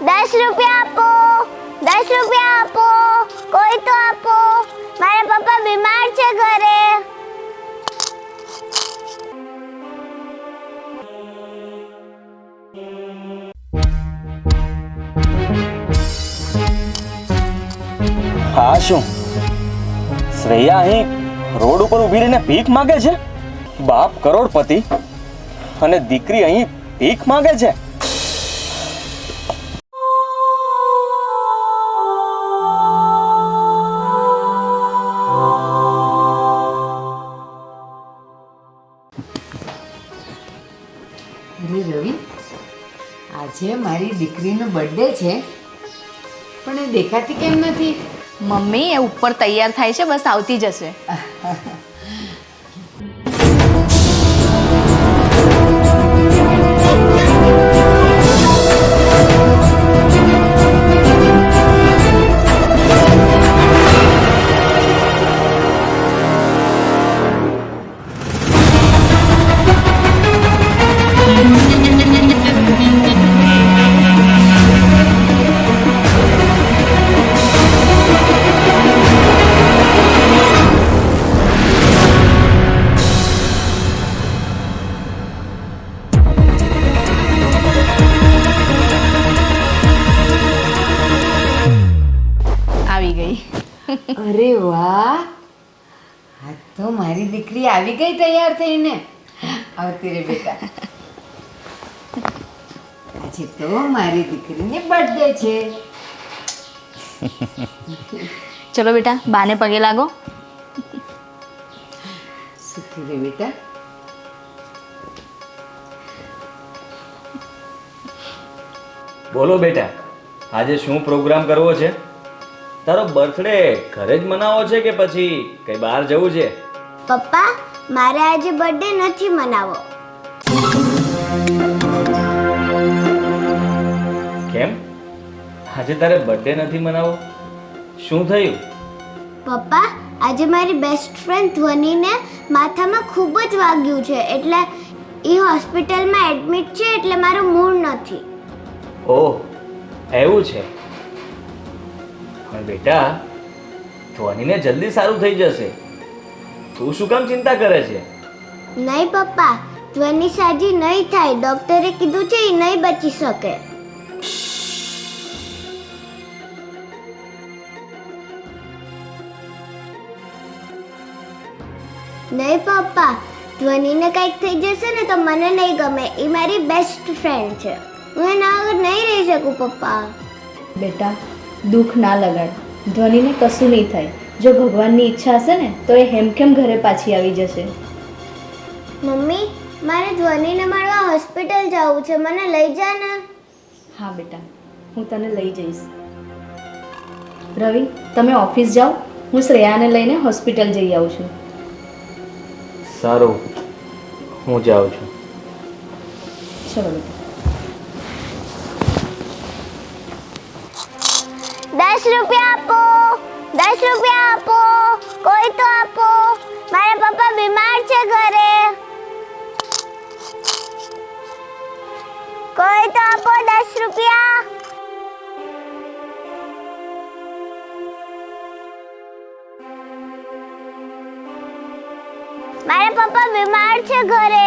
₹10 આપો, ₹10 આપો, કોઈ તો આપો, મારા પપ્પા બીમાર છે ઘરે. હા શું શ્રેયા અહીં રોડ ઉપર ઊભી રહીને ભીખ માંગે છે? બાપ કરોડપતિ અને દીકરી અહીં ભીખ માંગે છે. અરે રવિ, આજે મારી દીકરીનો બર્થડે છે પણ એ દેખાતી કેમ નથી? મમ્મી એ ઉપર તૈયાર થાય છે, બસ આવતી જશે. આવી ગઈ. અરે વાહ, આ તો મારી દીકરી આવી ગઈ તૈયાર થઈને. આવતી રે બેટા. આજે તો મારી દીકરીની બર્થડે છે. ચલો બેટા, બાને પગે લાગો. સુખી રે બેટા. બોલો બેટા, આજે શું પ્રોગ્રામ કરવો છે? તારો બર્થડે ઘરે જ મનાવો છે કે પછી કઈ બહાર જવું છે? પપ્પા, મારે આજે બર્થડે નથી મનાવો. કેમ? આજે તારે બર્થડે નથી મનાવો? શું થયું? પપ્પા, આજે મારી બેસ્ટ ફ્રેન્ડ ધ્વનીને માથામાં ખૂબ જ વાગ્યું છે, એટલે એ હોસ્પિટલમાં એડમિટ છે, એટલે મારો મૂડ નથી. ઓહ, એવું છે. પણ બેટા, ધ્વનીને જલ્દી સારું થઈ જશે. તું શું કામ ચિંતા કરે છે? નહીં પપ્પા, ધ્વની સાજી નહીં થાય. ડોક્ટરે કીધું છે એ નહીં બચી શકે. નહીં પપ્પા, ધ્વનીને કંઈક થઈ જશે ને તો મને નહીં ગમે. એ મારી બેસ્ટ ફ્રેન્ડ છે. હું એના વગર નહીં રહી શકું પપ્પા. બેટા, દુઃખ ના લગાડ. ધ્વનીને કશું નહીં થાય. જો ભગવાનની ઈચ્છા હશે ને તો એ હેમખેમ ઘરે પાછી આવી જશે. મમ્મી, મારે ધ્વનીને મળવા હોસ્પિટલ જવું છે. મને લઈ જા ને. હા બેટા, હું તને લઈ જઈશ. રવિ, તમે ઓફિસ જાઓ, હું શ્રેયાને લઈને હોસ્પિટલ જઈ આવું છું. સારું, હું જાઉં છું. ચલો બેટા. ₹10 આપો, ₹10 આપો, કોઈ તો આપો, મારા પપ્પા બીમાર છે ઘરે. કોઈ તો આપો ₹10. મારા પપ્પા બીમાર છે ઘરે.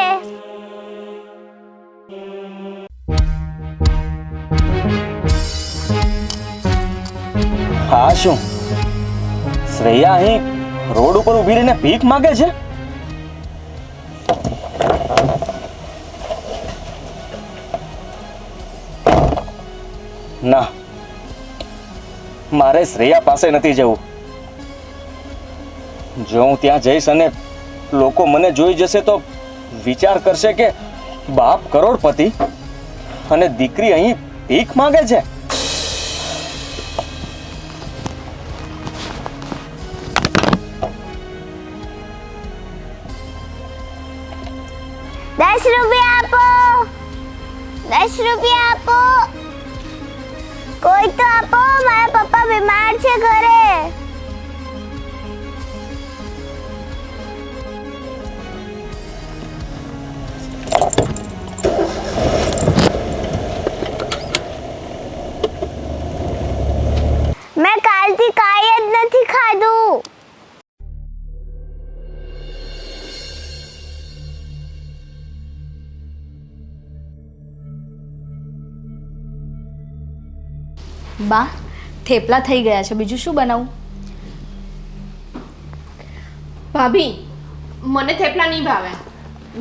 હા શું શ્રેયા અહીં રોડ ઉપર ઊભી રહીને ભીખ માંગે છે? ના, મારે શ્રેયા પાસે નથી જવું. જો હું ત્યાં જઈશ અને લોકો મને જોઈ જશે તો વિચાર કરશે કે બાપ કરોડપતિ અને દીકરી અહીં ભીખ માંગે છે. ₹10 આપો, ₹10 આપો, કોઈ તો આપો, મારા પપ્પા બીમાર છે ઘરે. દો. બા, થેપલા થઈ ગયા છે, બીજું શું બનાવું? ભાભી, મને થેપલા નહીં ભાવે.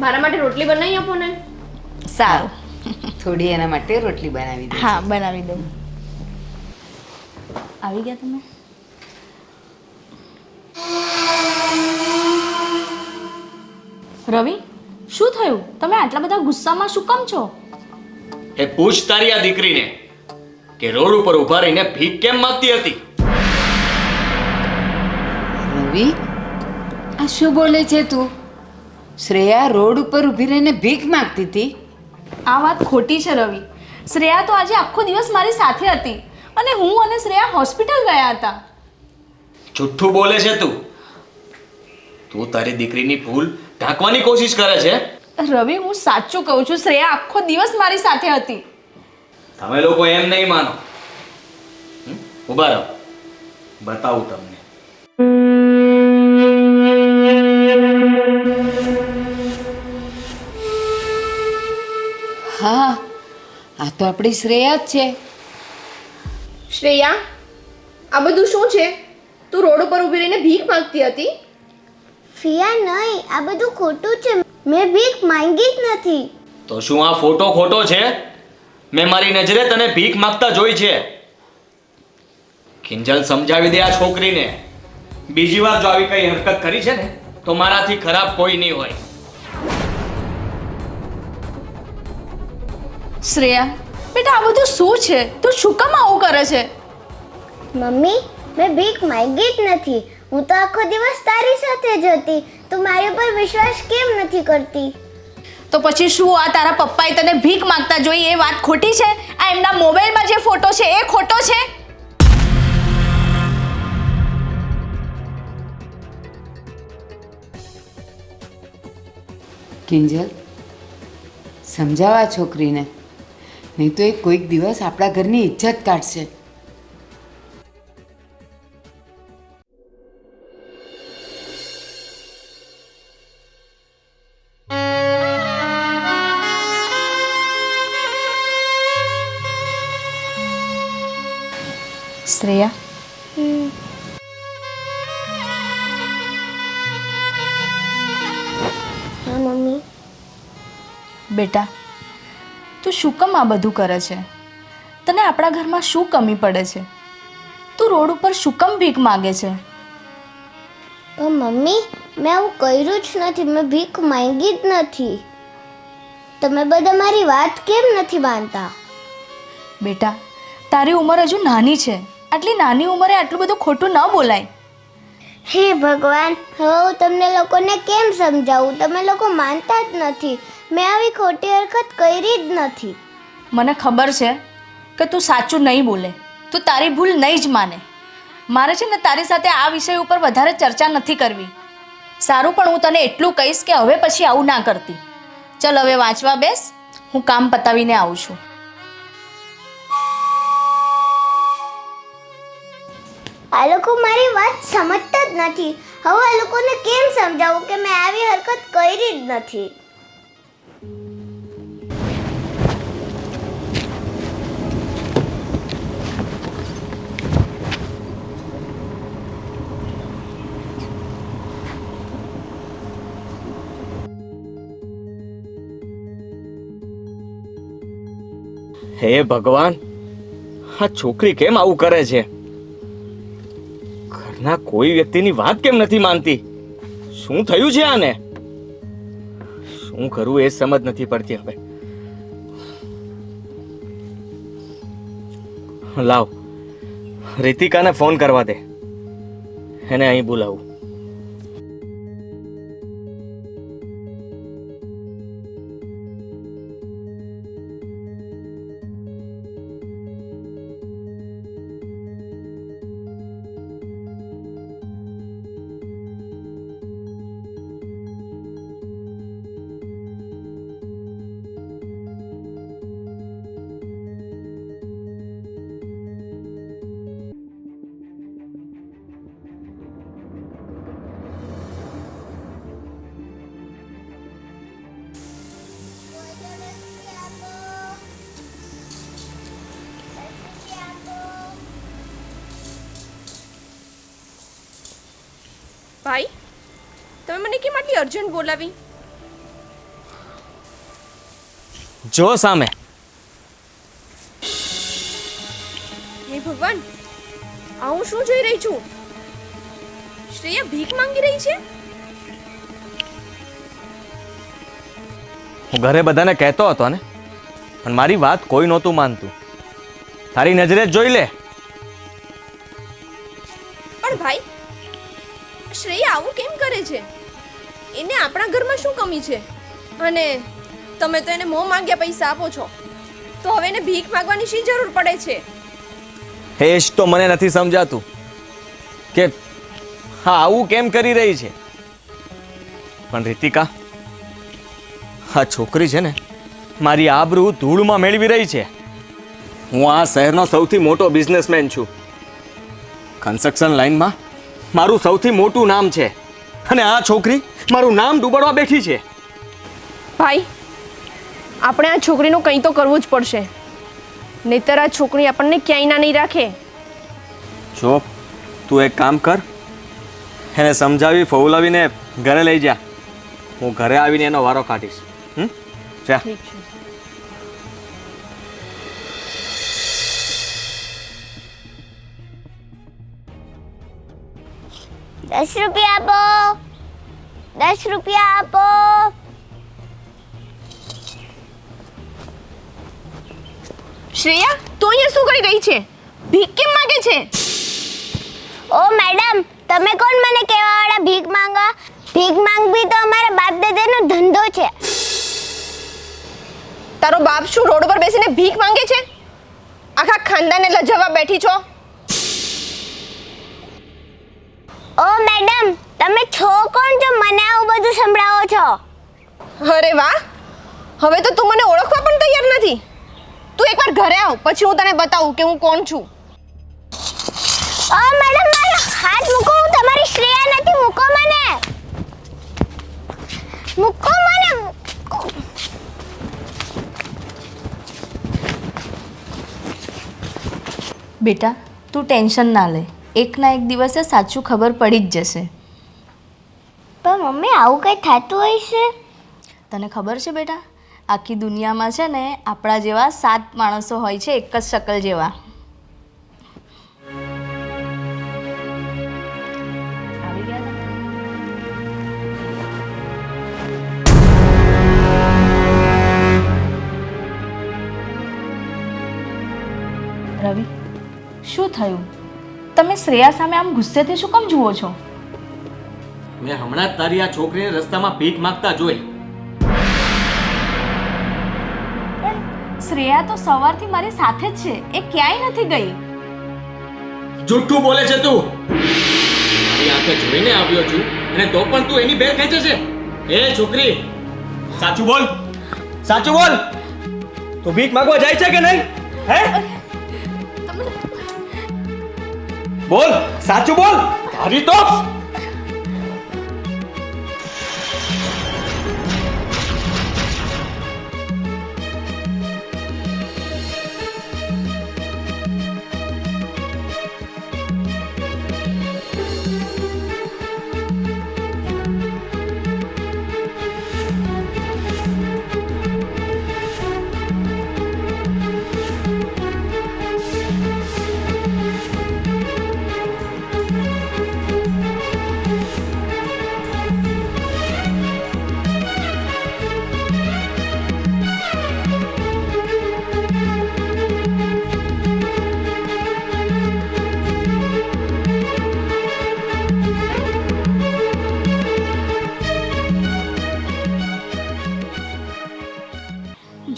મારા માટે રોટલી બનાવી આપો ને. સારું. થોડી એના માટે રોટલી બનાવી દે. હા, બનાવી દઉં. આવી ગયા તમે? રવિ, શું થયું? તમે આટલા બધા ગુસ્સામાં શું કામ છો? એ પૂછ તારી આ દીકરીને કે રોડ ઉપર ઊભા રહીને ભીખ કેમ માંગતી હતી. રવિ, આ શું બોલે છે તું? શ્રેયા રોડ ઉપર ઊભી રહીને ભીખ માંગતી હતી? આ વાત ખોટી છે રવિ. શ્રેયા તો આજે આખો દિવસ મારી સાથે હતી અને હું અને શ્રેયા હોસ્પિટલ ગયા હતા. જુઠ્ઠું બોલે છે તું. તું તારી દીકરીની ભૂલ ઢાંકવાની કોશિશ કરે છે. રવિ, હું સાચું કહું છું, શ્રેયા આખો દિવસ મારી સાથે હતી. તમે લોકો એમ નહીં માનો. ઊભા રહો, બતાવું તમને. હા, આ તો આપણી શ્રેયા જ છે. શ્રેયા, આ બધું શું છે? તું રોડ ઉપર ઊભી રહીને ભીખ માંગતી હતી. ફિયા નહીં, આ બધું ખોટું છે. મેં ભીખ માંગી જ નથી. તો શું આ ફોટો ખોટો છે? મેં મારી નજરે તને ભીખ માંગતા જોઈ છે. કિંજલ, સમજાવી દે આ છોકરીને. બીજી વાર જો આવી કઈ હરકત કરી છે ને તો મારાથી ખરાબ કોઈ નહીં હોય. શ્રેયા, બેટા, આ બધું શું છે? તું શું કામ આવું કરે છે? મમ્મી, મેં ભીખ માંગી જ નથી. હું તો આખો દિવસ તારી સાથે જ હતી. તું મારી ઉપર વિશ્વાસ કેમ નથી કરતી? તો પછી શું આ તારા પપ્પાએ તને ભીખ માંગતા જોઈ એ વાત ખોટી છે? આ એમના મોબાઈલમાં જે ફોટો છે એ ખોટો છે? કિંજલ, સમજાવા છોકરીને, નહીં તો એ કોઈક દિવસ આપણા ઘરની ઇજ્જત કાઢશે. શ્રેયા, હા મમ્મી. બેટા, તું શું કામ આ બધું કરે છે? તને આપણા ઘરમાં શું કમી પડે છે? તું રોડ ઉપર શું કામ ભીખ માગે છે? પણ મમ્મી, મેં આવું કર્યું જ નથી. મેં ભીખ માંગી જ નથી. તમે બધા મારી વાત કેમ નથી માનતા? બેટા, તારી ઉંમર હજુ નાની છે. આટલી નાની ઉંમરે આટલું બધું ખોટું ન બોલાય. હે ભગવાન, હવે હું તમને લોકોને કેમ સમજાવું? તમે લોકો માનતા જ નથી. મેં આવી ખોટી હરકત કરી જ નથી. મને ખબર છે કે તું સાચું નહીં બોલે, તું તારી ભૂલ નહીં જ માને. મારે છે ને તારી સાથે આ વિષય ઉપર વધારે ચર્ચા નથી કરવી. સારું, પણ હું તને એટલું કહીશ કે હવે પછી આવું ના કરતી. ચલ હવે વાંચવા બેસ, હું કામ પતાવીને આવું છું. આ લોકો મારી વાત સમજતા જ નથી. હવે આ લોકોને કેમ સમજાવું કે મેં આવી હરકત કરી જ નથી? હે ભગવાન, આ છોકરી કેમ આવું કરે છે? ઘરના કોઈ વ્યક્તિની વાત કેમ નથી માનતી? શું થયું છે આને? શું કરું એ સમજ નથી પડતી હવે. લાવ, રીતિકાને ફોન કરવા દે, એને અહીં બોલાવું. ભાઈ, તમે મને કેમ આટલી અર્જન્ટ બોલાવી? જો સામે. હે ભગવાન, આ હું શું જોઈ રહી છું? શ્રેયા ભીખ માંગી રહી છે? હું ઘરે બધાને કહેતો હતો ને, પણ મારી વાત કોઈ નહોતું માનતું. તારી નજરે જ જોઈ લે. પણ ભાઈ, શ્રેયા આવું કેમ કરે છે? એને આપણા ઘરમાં શું કમી છે? અને તમે તો એને મોં માંગ્યા પૈસા આપો છો, તો હવે એને ભીખ માંગવાની શી જરૂર પડે છે? એ જ તો મને નથી સમજાતું કે હા આવું કેમ કરી રહી છે. પણ રીતિકા, આ છોકરી છે ને મારી આબરૂ ધૂળમાં મેળવી રહી છે. હું આ શહેરનો સૌથી મોટો બિઝનેસમેન છું. કન્સ્ટ્રક્શન લાઈનમાં મારું સૌથી મોટું નામ છે, અને આ છોકરી મારું નામ ડૂબાડવા બેઠી છે. ભાઈ, આપણે આ છોકરીનું કંઈ તો કરવું જ પડશે, નહીંતર આ છોકરી આપણને ક્યાંય ના નહીં રાખે. જો તું એક કામ કર, એને સમજાવી ફોલાવીને ઘરે લઈ જા. હું ઘરે આવીને એનો વારો કાઢીશ. જા. ઠીક છે. ₹10 આપો, ₹10 આપો. શ્રેયા, તું અહીંયા શું કરી રહી છે? ભીખ કેમ માંગે છે? ઓ મેડમ, તમે કોણ મને કહેવા વાળા ભીખ માંગવા? ભીખ માંગવી તો અમારા બાપ દાદાનો ધંધો છે. તારો બાપ શું રોડ પર બેસીને ભીખ માંગે છે? આખા ખાનદાનને લજાવવા બેઠી છો? ઓ મેડમ, તમે છો કોણ જો મને આવું બધું સંભળાવો છો? અરે વાહ, હવે તો તું મને ઓળખવા પણ તૈયાર નથી. તું એકવાર ઘરે આવ, પછી હું તને બતાવું કે હું કોણ છું. ઓ મેડમ, મારો હાથ મૂકો. હું તમારી શ્રેયા નથી. મૂકો મને. મૂકો મને. બેટા, તું ટેન્શન ના લે, એક ના એક દિવસે સાચું ખબર પડી જ જશે. પણ મમ્મી, આવું કંઈ થતું હોય છે? તને ખબર છે બેટા, આખી દુનિયામાં છે ને આપણા જેવા 7 માણસો હોય છે, એક જ શકલ જેવા. આવી ગયા તમે? રવિ, શું થયું? તમે શ્રેયા સામે આમ ગુસ્સેથી શું કેમ જુઓ છો? મેં હમણાં જ તારી આ છોકરીને રસ્તામાં ભીખ માંગતા જોઈ. શ્રેયા તો સવારથી મારી સાથે જ છે, એ ક્યાંય નથી ગઈ. જુઠ્ઠું બોલે છે તું. મારી આંખે જોઈને આવ્યો છું, અને તો પણ તું એની બેલ ખેંચે છે. એ છોકરી, સાચું બોલ. સાચું બોલ. તું ભીખ માંગવા જાય છે કે નહીં? હે? બોલ, સાચું બોલ. તારી તો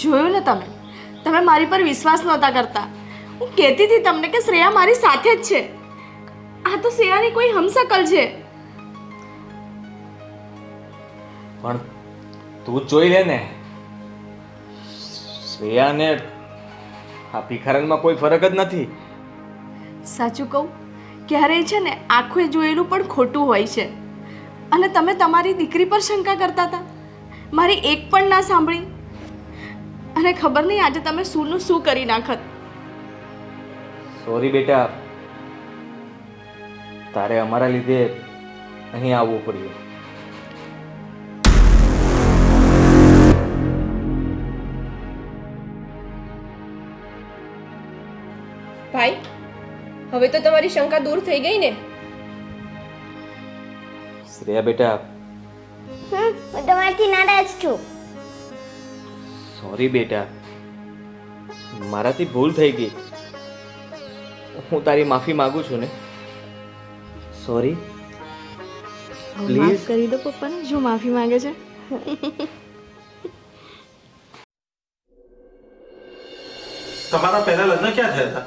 જોયું ને તમે મારી પર વિશ્વાસ નહોતા કરતા. હું કહેતી હતી તમને કે શ્રેયા મારી સાથે જ છે. આ તો શ્રેયાની કોઈ હમશકલ છે. પણ તું જ જોઈ લે ને, શ્રેયાને આ ભિખારણમાં કોઈ ફરક જ નથી. સાચું કહું, ક્યારેય છે ને આંખોએ જોયેલું પણ ખોટું હોય છે. અને તમે તમારી દીકરી પર શંકા કરતા હતા, મારી એક પણ ના સાંભળી. અને ખબર નહીં આજે તમે શું કરી નાખત. સોરી બેટા, તારે અમારા લીધે અહીં આવવું પડ્યું. ભાઈ હવે તો તમારી શંકા દૂર થઈ ગઈ ને? શ્રેયા બેટા, હું તમારાથી નારાજ છું. સોરી બેટા, મારાથી ભૂલ થઈ ગઈ. હું તારી માફી માંગુ છું ને. સોરી. માફ કરી દો પપ્પાને જો માફી માંગે છે. તમારા પહેલા લગ્ન ક્યાં થયા હતા?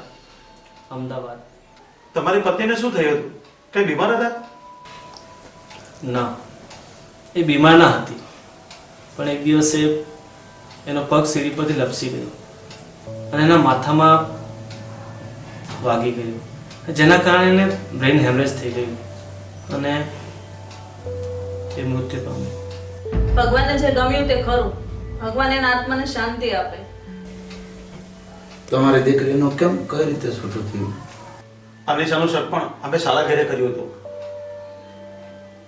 અમદાવાદ. તમારી પત્નીને શું થયું હતું? કઈ બીમાર હતા? ના, એ બીમાર ના હતી, પણ એક દિવસે એનો પગ સીડી પરથી લપસી ગયો અને એના માથામાં વાગી ગયું, જેના કારણે એને બ્રેઇન હેમરેજ થઈ ગયું અને એ મૃત્યુ પામ્યો. ભગવાનને જે ગમ્યું તે ખરું. ભગવાન એના આત્માને શાંતિ આપે. તમારી દીકરીનું કેમ કઈ રીતે છૂટું થયું? અનિશાનું સગપણ અમે શાળા ઘરે કર્યું હતું,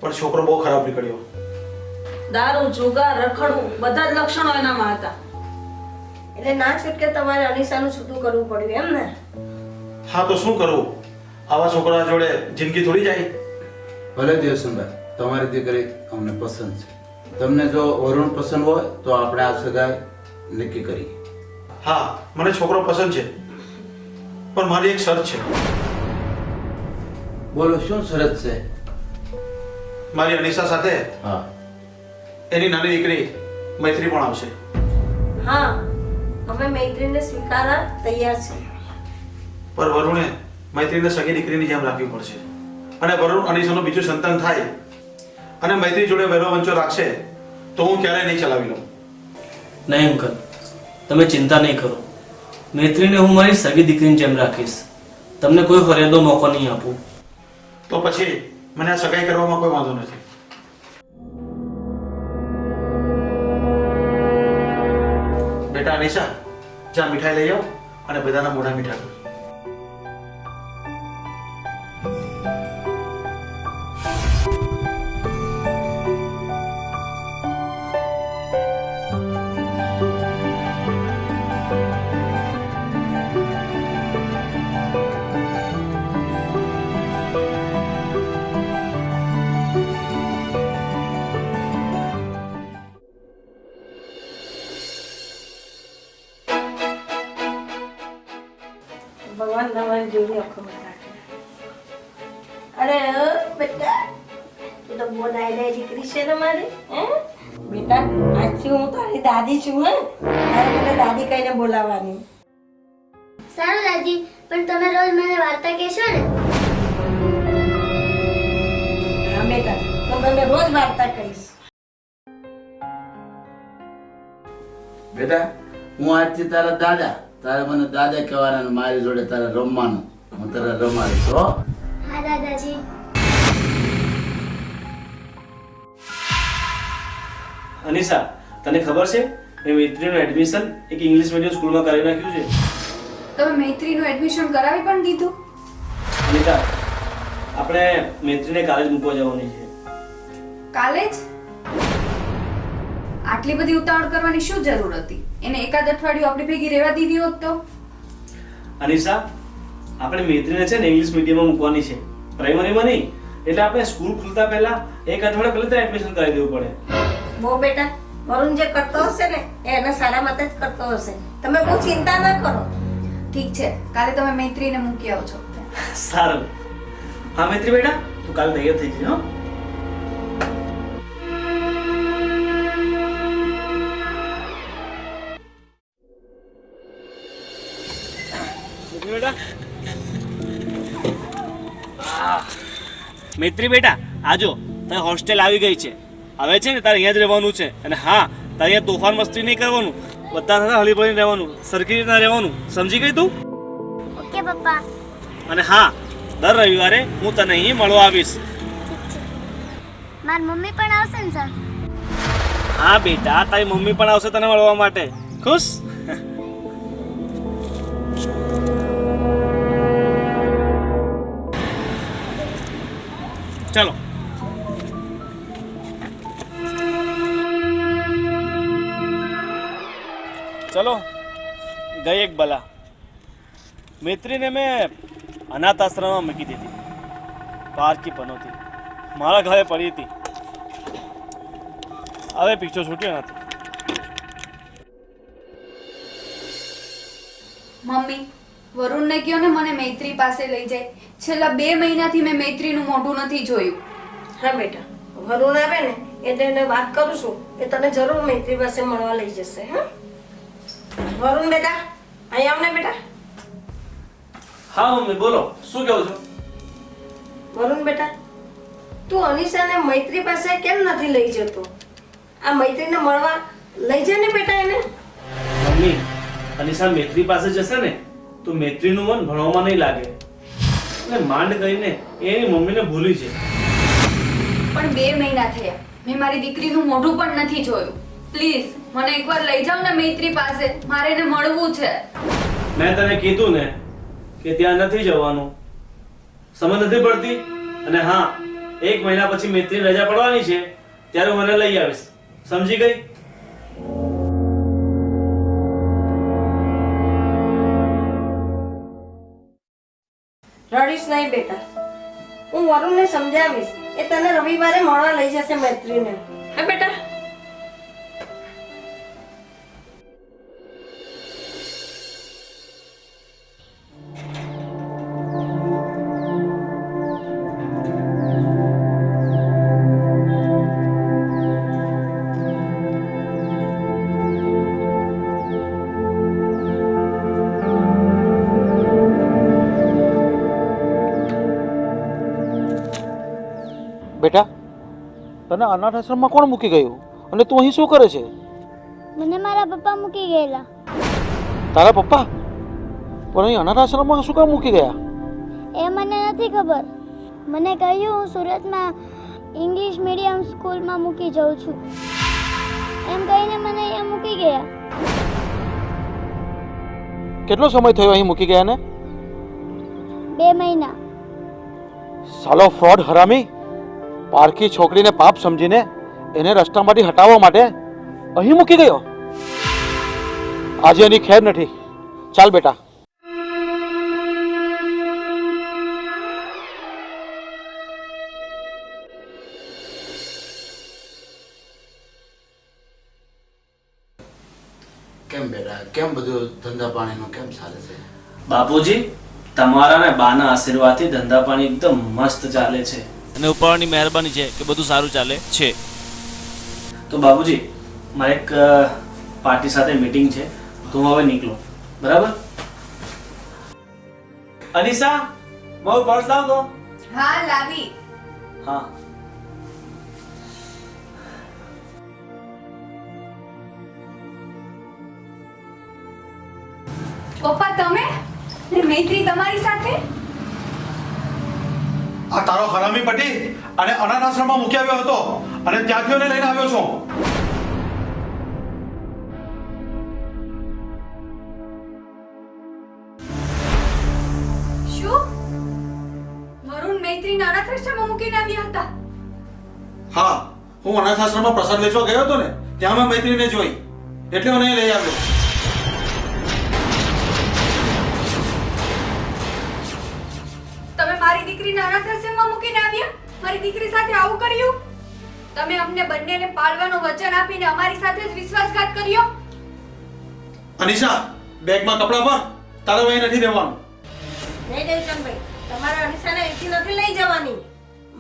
પણ છોકરો બહુ ખરાબ નીકળ્યો. દારૂ, જુગાર, રખડવું બધા જ લક્ષણો એનામાં હતા. એટલે ના છૂટકે તમારે અનિશાનું છૂટું કરવું પડ્યું એમ ને? હા તો શું કરવું? આવા છોકરા જોડે જિંદગી થોડી જાય. ભલે દેવસનભાઈ, તમારી દીકરી અમને પસંદ છે. તમને જો વરુણ પસંદ હોય તો આપણે આ સગાઈ નક્કી કરીએ. હા, મને છોકરો પસંદ છે, પણ મારી એક શરત છે. બોલો, શું શરત છે? મારી અનિશા સાથે હા, એની નાની દીકરી મૈત્રી પણ આવશે. હા, અમે મૈત્રીને સ્વીકારવા તૈયાર છે. પર વરુણે મૈત્રીને સગી દીકરીની જેમ રાખવી પડશે, અને વરુણ અનિશાનું બીજું સંતાન થાય અને મૈત્રી જોડે વેરો વંચો રાખશે તો હું ક્યારેય નહીં ચલાવી લઉં. નહીં અંકલ, તમે ચિંતા નહીં કરો. મૈત્રીને હું મારી સગી દીકરીની જેમ રાખીશ. તમને કોઈ ફરિયાદનો મોકો નહીં આપું. તો પછી મને આ સગાઈ કરવામાં કોઈ વાંધો નથી. બેટા અનિશા, જા મીઠાઈ લઈ આવ અને બધાના મોઢા મીઠા કર. ભગવાન તમારી જોડી આખો રાખે. અરે બેટા, તું તો બહુ ડાયડા દીકરી છે ને મારી. હે બેટા, આજથી હું તારી દાદી છું. હે તારે મને દાદી કહીને બોલાવવાની. સારું દાદી, પણ તમે રોજ મને વાર્તા કહેશો ને? હા બેટા, હું તને રોજ વાર્તા કહીશ. બેટા, હું આજથી તારા દાદા. તારે મને દાદા કહેવાના અને મારી જોડે તારે રમવાનું. હું તારે રમાડીશ હો. હા દાદાજી. અનિશા, તને ખબર છે મેં મૈત્રીનું એડમિશન એક ઇંગ્લિશ મીડિયમ સ્કૂલમાં કરી નાખ્યું છે. તમે મૈત્રીનું એડમિશન કરાવી પણ દીધું? અનિતા, આપણે મૈત્રીને કાલે જ મૂકવા જવાની છે. કાલે જ? આટલી બધી ઉતાવળ કરવાની શું જરૂર હતી? એને એકાદ અઠવાડિયું આપણી ભેગી રહેવા દીધી હોત તો? અનિશા, આપણે મૈત્રીને છે ને ઇંગ્લિશ મીડિયમમાં મૂકવાની છે, પ્રાઇમરીમાં નહીં. એટલે આપણે સ્કૂલ ખુલતા પહેલા એક અઠવાડિયા પહેલા ત્યાં એડમિશન કરાવી દેવું પડે. બહુ બેટા, વરુણ જે કરતો હશે ને એ એના સારા માટે જ કરતો હશે. તમે બહુ ચિંતા ના કરો. ઠીક છે, કાલે તમે મૈત્રીને મૂકી આવજો. સારું. હા મૈત્રી બેટા, તું કાલે તૈયાર થઈ જજો. હો. મૈત્રી બેટા, આજો તારી હોસ્ટેલ આવી ગઈ છે. હવે છે ને તારે અહીંયા જ રહેવાનું છે. અને હા, તારે અહીંયા તોફાન મસ્તી નહીં કરવાનું, બધા સાથે હળીભળીને રહેવાનું, સરખી રીતના રહેવાનું. સમજી ગઈ તું? ઓકે પપ્પા. અને હા, દર રવિવારે હું તને અહીં મળવા આવીશ. મારી મમ્મી પણ આવશે ને સર? હા બેટા, તારી મમ્મી પણ આવશે તને મળવા માટે. ખુશ? ચાલો. ચલો ગઈ એક બલા. મૈત્રીને મેં અનાથ આશ્રમમાં મૂકી દીધી. પારકી પનોતી મારા ઘરે પડી હતી. હવે પીછો છૂટ્યો નથી. મમ્મી, વરુણને કહો ને મને મૈત્રી પાસે લઈ જાય. છેલ્લા 2 મહિનાથી મેં મૈત્રીનું મોઢું નથી જોયું. હા બેટા, વરુણ આવે ને એટલે એને વાત કરું છું કે તને જરૂર મૈત્રી પાસે મળવા લઈ જશે. હા વરુણ બેટા, અહીં આવ ને બેટા. હા મમ્મી બોલો, શું કહો છો? વરુણ બેટા, તું અનિશાને મૈત્રી પાસે કેમ નથી લઈ જતો? આ મૈત્રીને મળવા લઈ જા ને બેટા એને. મમ્મી, અનિશા મૈત્રી પાસે જશે ને તો મૈત્રીનું મન ભણવામાં નહીં લાગે. એટલે માંડ કરીને એની મમ્મીને ભૂલી છે. પણ 2 મહિના થયા, મેં મારી દીકરીનું મોઢું પણ નથી જોયું. પ્લીઝ મને એકવાર લઈ જાઓ ને મૈત્રી પાસે, મારે એને મળવું છે. મેં તને કીધું ને કે ત્યાં નથી જવાનું. સમજ નથી પડતી? અને હા, 1 મહિના પછી મૈત્રી રજા પડવાની છે ત્યારે મને લઈ આવીશ. સમજી ગઈ? રડીશ નહીં બેટા, હું વરુણને સમજાવીશ. એ તને રવિવારે મળવા લઈ જશે મૈત્રીને. હે બેટા. બેટા, તને અનાથ આશ્રમમાં કોણ મૂકી ગયું અને તું અહીં શું કરે છે? મને મારા પપ્પા મૂકી ગયેલા. તારા પપ્પા? પણ અહીં અનાથ આશ્રમમાં શું કામ મૂકી ગયા? એ મને નથી ખબર. મને કહ્યું હું સુરતમાં ઇંગ્લિશ મીડિયમ સ્કૂલમાં મૂકી જાઉં છું એમ કહીને મને અહીંયા મૂકી ગયા. કેટલો સમય થયો અહીં મૂકી ગયા ને? 2 મહિના. સાલો ફ્રોડ હરામી! પારકી છોકરીને પાપ સમજીને એને રસ્તામાંથી હટાવવા માટે અહીં મૂકી ગયો. આજે એની ખેર નથી. ચાલ બેટા. કેમ બેટા, કેમ બધું ધંધા પાણીનું કેમ ચાલે છે? બાપુજી, તમારા ને બાના આશીર્વાદથી ધંધા પાણી એકદમ મસ્ત ચાલે છે અને ઉપરની મહેરબાની છે કે બધું સારું ચાલે છે. તો બાપુજી, મારે એક પાર્ટી સાથે મીટિંગ છે તો હું હવે નીકળું. બરાબર? અનિશા, મારું પર્સ લાવ દો. હા લાવી. હા. પપ્પા તમે ને મૈત્રી તમારી સાથે? આ તારો હરામી પટી અને અનાથ આશ્રમમાં મૂકી આવ્યો હતો અને ત્યાંથી એને લઈને આવ્યો છું. શું વરુણ મૈત્રીને અનાથ આશ્રમમાં મૂકીને આવ્યા હતા? હા, હું અનાથ આશ્રમમાં પ્રસાદ વેચવા ગયો હતો ને ત્યાં મેં મૈત્રીને જોઈ એટલે મને લઈ આવ્યો. તમે મારી દીકરીને અનાથ આશ્રમમાં મૂકીને આવ્યા? મારી દીકરી સાથે આવું કર્યું? તમે અમને બંનેને પાળવાનું વચન આપીને અમારી સાથે જ વિશ્વાસઘાત કર્યો? અનિશા, બેગમાં કપડાં ભર. તારે અહીં નથી રહેવાનું. નહીં દેવચંદભાઈ, તમારે અનિશાને અહીંથી નથી લઈ જવાની.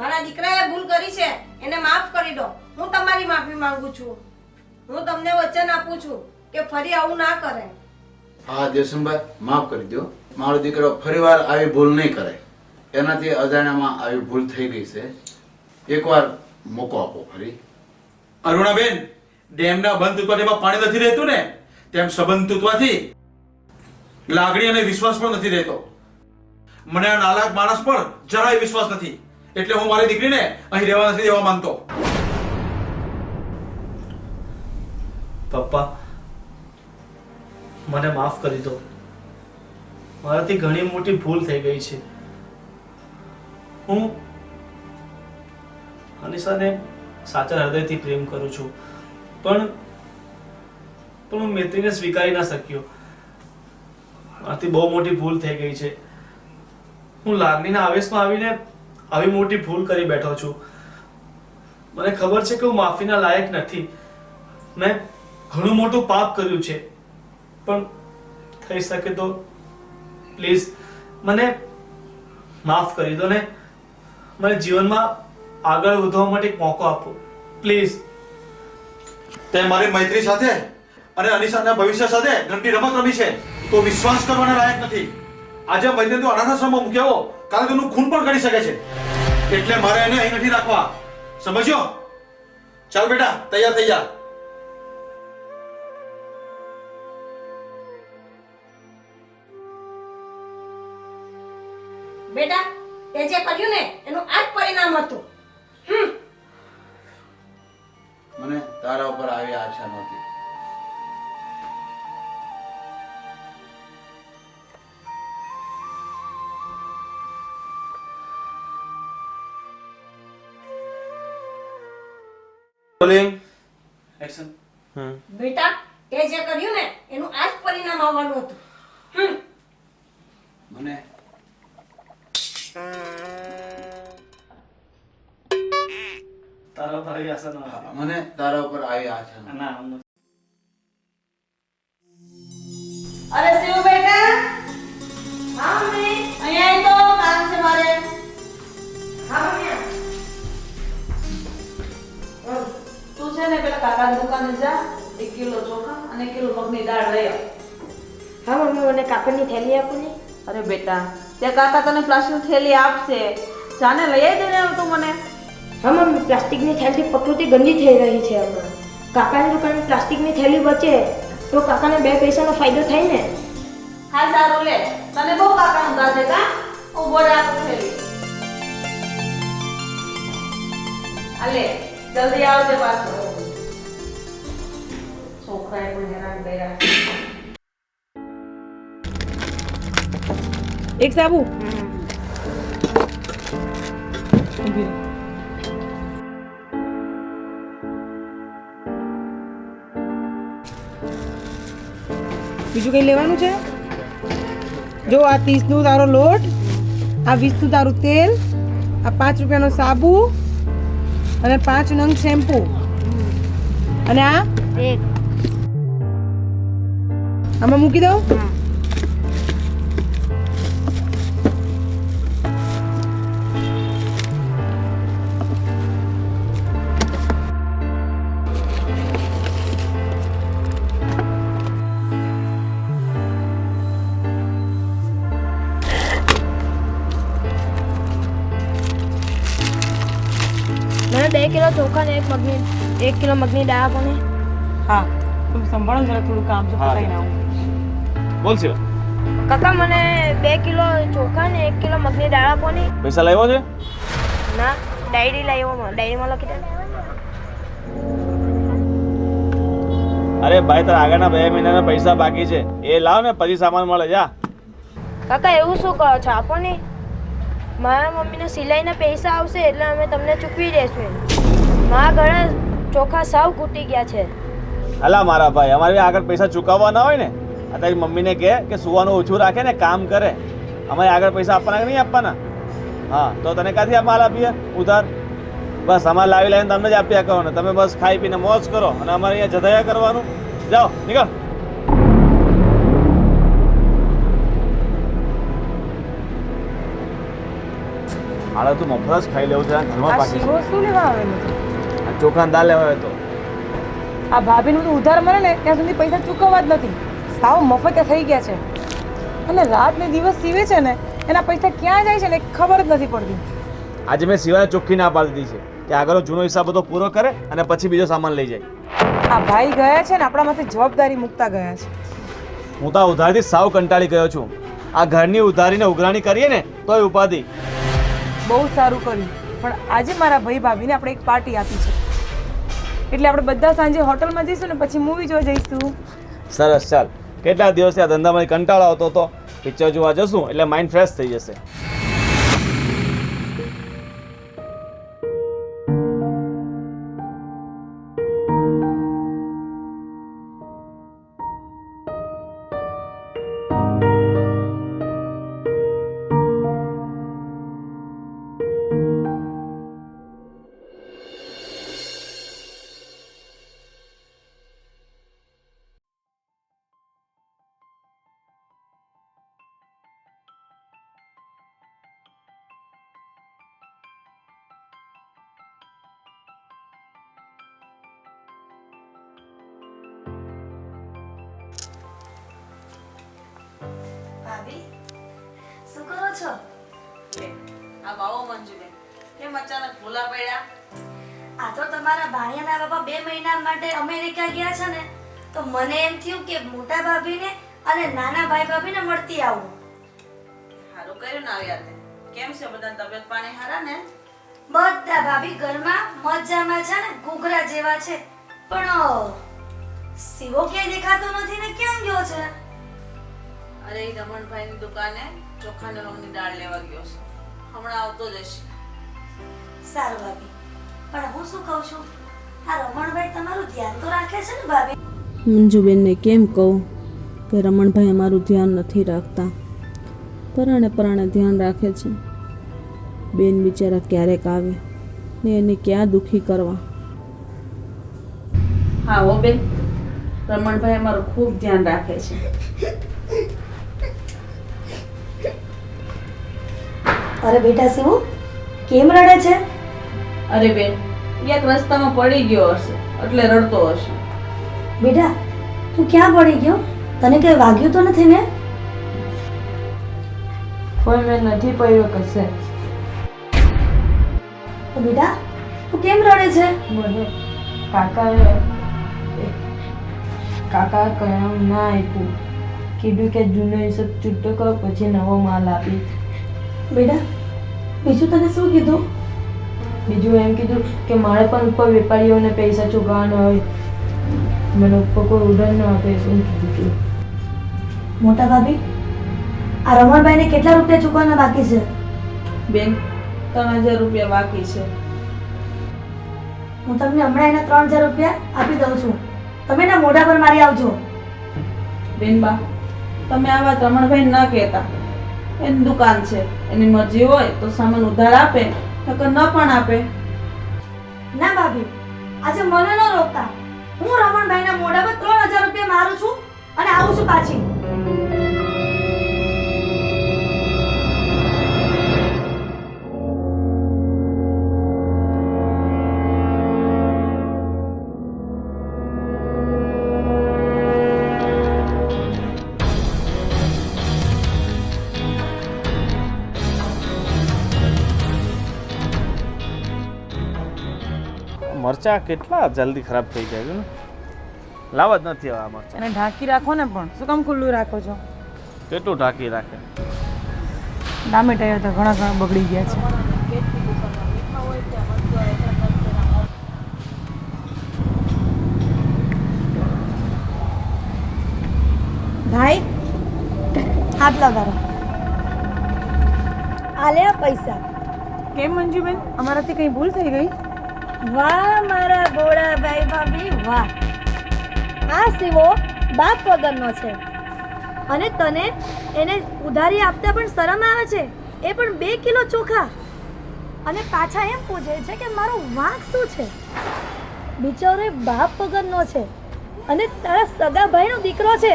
મારા દીકરાએ ભૂલ કરી છે, એને માફ કરી દો. હું તમારી માફી માંગુ છું. હું તમને વચન આપું છું કે ફરી આવું ના કરે. હા દેવસનભાઈ, માફ કરી દો. મારો દીકરો ફરીવાર આવી ભૂલ નહીં કરે. એનાથી અજાણ્યામાં આવી ભૂલ થઈ ગઈ છે. એકવાર મોકો આપો ફરી. અરુણાબેન, ડેમના બંધ તૂટવાથી પાણી નથી રહેતું ને તેમ સંબંધ તૂટવાથી લાગણી અને વિશ્વાસ પણ નથી રહેતો. મને આ નાલાયક માણસ પર જરાય વિશ્વાસ નથી એટલે હું મારી દીકરીને અહીં રહેવા નથી દેવા માંગતો. પપ્પા, મને માફ કરી દો. મારાથી ઘણી મોટી ભૂલ થઈ ગઈ છે. હું અનિશાને સાચા હૃદયથી પ્રેમ કરું છું, પણ પણ હું મૈત્રીને સ્વીકારી ના શક્યો. મારાથી બહુ મોટી ભૂલ થઈ ગઈ છે. હું લાગણીના આવેશમાં આવીને આવી મોટી ભૂલ કરી બેઠો છું. મને ખબર છે કે હું માફીના લાયક નથી. મેં ઘણું મોટું પાપ કર્યું છે, પણ થઈ શકે તો પ્લીઝ મને માફ કરી દો ને મને જીવનમાં આગળ વધવા માટે એક મોકો આપો પ્લીઝ. તે મારી મૈત્રી સાથે અને અનિશાના ભવિષ્ય સાથે ગંદી રમત રમી છે તો વિશ્વાસ કરવાના લાયક નથી. આજે મૈત્રી તું અનાથાશ્રમમાં મૂક્યો, કારણ કે એનું ખૂન પણ કરી શકે છે, એટલે મારે એને અહીં નથી રાખવા. સમજ્યો? ચાલ બેટા, તૈયાર થઈ જા. બેટા તે જે કર્યું ને એનું આ જ પરિણામ હતું. મને તારા ઉપર આવી આશા નહોતી. Rolling action. બેટા તે જે કર્યું ને એનું આ જ પરિણામ આવવાનું હતું. મને તારા પર આવી આશા ન હતી. મને તારા ઉપર આવી આશા નહોતી. ના હું અરે શિવ બેટા, હા મમ્મી. અહીંયા આય તો કામ છે મારે. હા મમ્મી. તું છે ને પેલા કાકાની દુકાને જા, 1 કિલો ચોખા અને 1 કિલો મગની દાળ લઈ આવ. હા મમ્મી, મને કાપડની થેલી આપો ને. અરે બેટા, ત્યાં કાકા તને પ્લાસ્ટિકની થેલી આપશે. જાને લઈ આવી દે ને તું મને. હા મમ્મી, પ્લાસ્ટિકની થેલી પ્રકૃતિ ગંદી થઈ રહી છે હમણાં. કાકાની દુકાને પ્લાસ્ટિકની થેલી બચે તો કાકાને 2 પૈસાનો ફાયદો થાય ને. હા સારું લે, તને બહુ કાકાનું ગાજે કા. ઉભો રહે આપું થેલી. આલે જલ્દી આવજે પાછો. છોકરાએ પણ હેરાન કર્યા. એક સાબુ. બીજું કઈ લેવાનું છે? જો આ 30 નું તારો લોટ, આ 20 નું તારું તેલ, આ 5 રૂપિયાનો સાબુ અને 5 નંગ શેમ્પુ અને આ આમાં મૂકી દઉં. મને 2 કિલો ચોખા ને 1 કિલો મગની દાળ આપો ને. હા, તમે સંભાળો જરા, થોડું કામ છે, પતાઈને આવું. બોલ છે. કાકા મને 2 કિલો ચોખા ને 1 કિલો મગની દાળ આપો ને. પૈસા લાવ્યો છે? ના, ડાયરી લાવ્યો, ડાયરીમાં લખી દે. અરે ભાઈ, તારા આગળના 2 મહિનાના પૈસા બાકી છે, એ લાવ ને પછી સામાન મળે. જા. કાકા એવું શું કહો છો? આપો ને. મારા મમ્મીના સિલાઈના પૈસા આવશે એટલે અમે તમને ચૂકવી દઈશું. મારા ઘરે ચોખા સાવ ખૂટી ગયા છે. અલા મારા ભાઈ, અમારે આગળ પૈસા ચૂકવવા ના હોય ને, આ તારી મમ્મીને કહે કે સુવાનું ઓછું રાખે ને, કામ કરે. અમારે આગળ પૈસા આપવાના કે નહીં આપવાના? હા, તો તને ક્યાંથી માલ આપીએ ઉધાર? બસ અમારે લાવી લાવીને તમને જ આપ્યા કરો ને તમે બસ ખાઈ પીને મોજ કરો અને અમારે અહીંયા જધાયા કરવાનું. જાઓ, નીકળ. હાલો તું મફત જ ખાઈ લેવું છે, ઘરમાં આ પાકી શીરો શું લેવા આવેલો છે? આ ચોખા દાળ લેવા હોય તો આ ભાભીનું તો ઉધાર મળે ને ત્યાં સુધી પૈસા ચૂકવવા જ નથી. સાવ મફતે થઈ ગયા છે. અને રાત ને દિવસ સીવે છે ને એના પૈસા ક્યાં જાય છે ને ખબર જ નથી પડતી. આજે મેં સિવાય ચોખ્ખી ના પાડી દીધી છે કે આગળનો જૂનો હિસાબ બધો પૂરો કરે અને પછી બીજો સામાન લઈ જાય. આ ભાઈ ગયા છે ને આપણા માંથી જવાબદારી મૂકતા ગયા છે. હું તો આ ઉધારથી સાવ કંટાળી ગયો છું. આ ઘરની ઉધારીને ઉઘરાણી કરીએ ને તોય ઉપાધિ. બહુ સારું કર્યું, પણ આજે મારા ભાઈ ભાભીને આપણે એક પાર્ટી આપી છે એટલે આપણે બધા સાંજે હોટલમાં જઈશું ને પછી મૂવી જોવા જઈશું. સરસ, ચાલ. કેટલા દિવસથી આ ધંધામાંથી કંટાળો આવતો હતો, પિક્ચર જોવા જશું એટલે માઇન્ડ ફ્રેશ થઈ જશે. ભાભી શું કરો છો? આ બાવો મંજુબેન કેમ અચાનક ભૂલા પડ્યા? આ તો તમારા ભાણિયાના બાપા 2 મહિના માટે અમેરિકા ગયા છે ને, તો મને એમ થયું કે મોટા ભાભીને અને નાના ભાઈ ભાભીને મળતી આવું. સારું કર્યું ને આવ્યા તે. કેમ છે બધા તબિયત પાણી સારા ને? બધા ભાભી ઘરમાં મજામાં છે ને, ઘૂઘરા જેવા છે. પણ શિવો ક્યાંય દેખાતો નથી ને, ક્યાં ગયો છે? અરે એ રમણભાઈની દુકાને ચોખા ને રંગની દાળ લેવા ગયો છે, હમણાં આવતો જ હશે. સારું ભાભી, પણ હું શું કહું છું, આ રમણભાઈ તમારું ધ્યાન તો રાખે છે ને ભાભી? મંજુબેનને કેમ કહું કે રમણભાઈ અમારું ધ્યાન નથી રાખતા, પરાણે પરાણે ધ્યાન રાખે છે. બેન બિચારા ક્યારેક આવે ને એને ક્યાં દુખી કરવા. હા હો બેન, રમણભાઈ અમારું ખૂબ ધ્યાન રાખે છે. અરે બેટા શિવો, કેમ રડે છે? અરે બેન, એક રસ્તામાં પડી ગયો હશે એટલે રડતો હશે. બેટા તું ક્યાં પડી ગયો? તને કઈ વાગ્યું તો નથી ને? કોઈ મેં નથી પડ્યો કશે. તો બેટા તું કેમ રડે છે? મને કાકાએ કયા ના આપ્યું, કીધું કે જૂનો હિસાબ છૂટો કરો પછી નવો માલ આપી. બેટા બીજું તને શું કીધું? બીજું એમ કીધું કે મારે પણ ઉપર વેપારીઓને પૈસા ચૂકવવાના હોય, મને ઉપર કોઈ ઉડાન ન આપે એમ કીધું. મોટા ભાભી, આ રમણભાઈને કેટલા રૂપિયા ચૂકવવાના બાકી છે? બેન 3000 રૂપિયા બાકી છે. હું તમને હમણાં એના 3000 રૂપિયા આપી દઉં છું, તમે એના મોઢા પર મારી આવજો. બેનબા, તમે આ વાત રમણભાઈ ન કહેતા. એની દુકાન છે, એની મરજી હોય તો સામાન ઉધાર આપે, નકર ન પણ આપે. ના ભાભી, આજે મને ન રોકતા. હું રમણભાઈના મોઢા પર 3000 રૂપિયા મારું છું અને આવું છું પાછી. મરચા કેટલા જલ્દી ખરાબ થઈ જાય છે ને, લાવ જ નથી હવે આ મરચા. એને ઢાંકી રાખો ને, પણ શું કામ ખુલ્લું રાખો છો? કેટલું ઢાંકી રાખે? ટામેટા તો ઘણા બગડી ગયા છે. ભાઈ હાથ લગાડો. આ લે પૈસા. કેમ મંજુબેન, અમારાથી કઈ ભૂલ થઈ ગઈ? વાહ મારા ગોળા ભાઈ ભાભી વાહ. આ શિવો બાપ વગરનો છે અને તને એને ઉધારી આપતા પણ શરમ આવે છે, એ પણ 2 કિલો ચોખા. અને પાછા એમ પૂછે છે કે મારો વાંક શું છે? બિચારો બાપ વગરનો છે અને તારા સગા ભાઈનો દીકરો છે.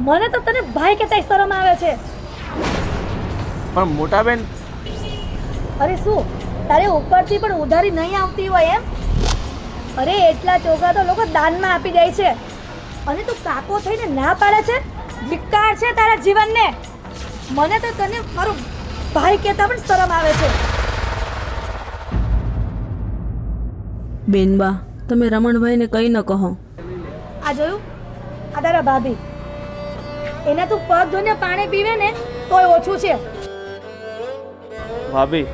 મને તો તને ભાઈ કહેતા શરમ આવે છે. પણ મોટા બેન, અરે શું તારે ઉપરથી પણ ઉધારી નહીં આવતી હોય એમ? અરે એટલા ચોખા તો લોકો દાનમાં આપી દે છે અને તું કાકો થઈને ના પાડે છે. વિકાર છે તારા જીવનને. મને તો તને મારો ભાઈ કહેતા પણ શરમ આવે છે. બેનબા, તમે રમણભાઈને કંઈ ન કહો. આ જોયું, આ તારા ભાભી, એના તું પગ ધોઈને પાણી પીવે ને તોય ઓછું છે. ભાભી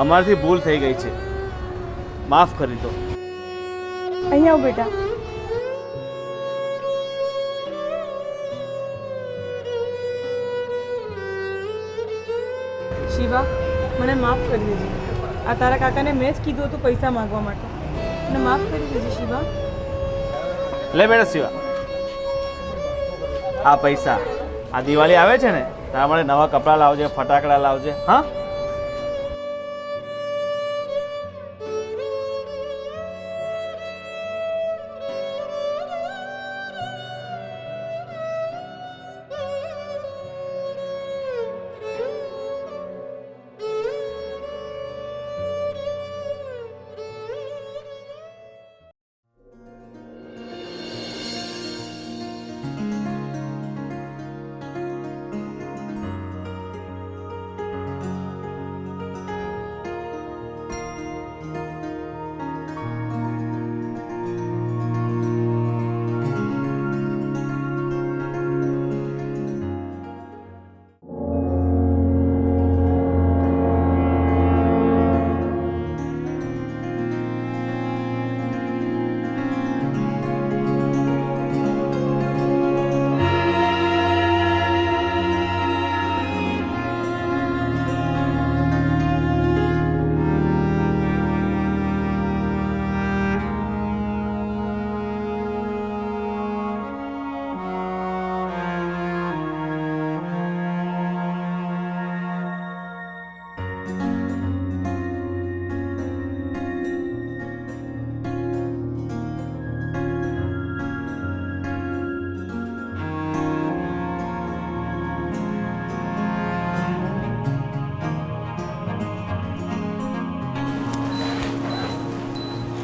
અમારથી ભૂલ થઈ ગઈ છે, માફ કરી દો. અહીંયા આવ બેટા. શિવા, મને માફ કરી દેજે. આ તારા કાકાને મેં જ કીધું હતું પૈસા માંગવા માટે. મને માફ કરી દેજે શિવા. લે બેટા શિવા, આ પૈસા આ દિવાળી આવે છે ને, તારા માટે નવા કપડાં લાવજે, ફટાકડા લાવજે. હા,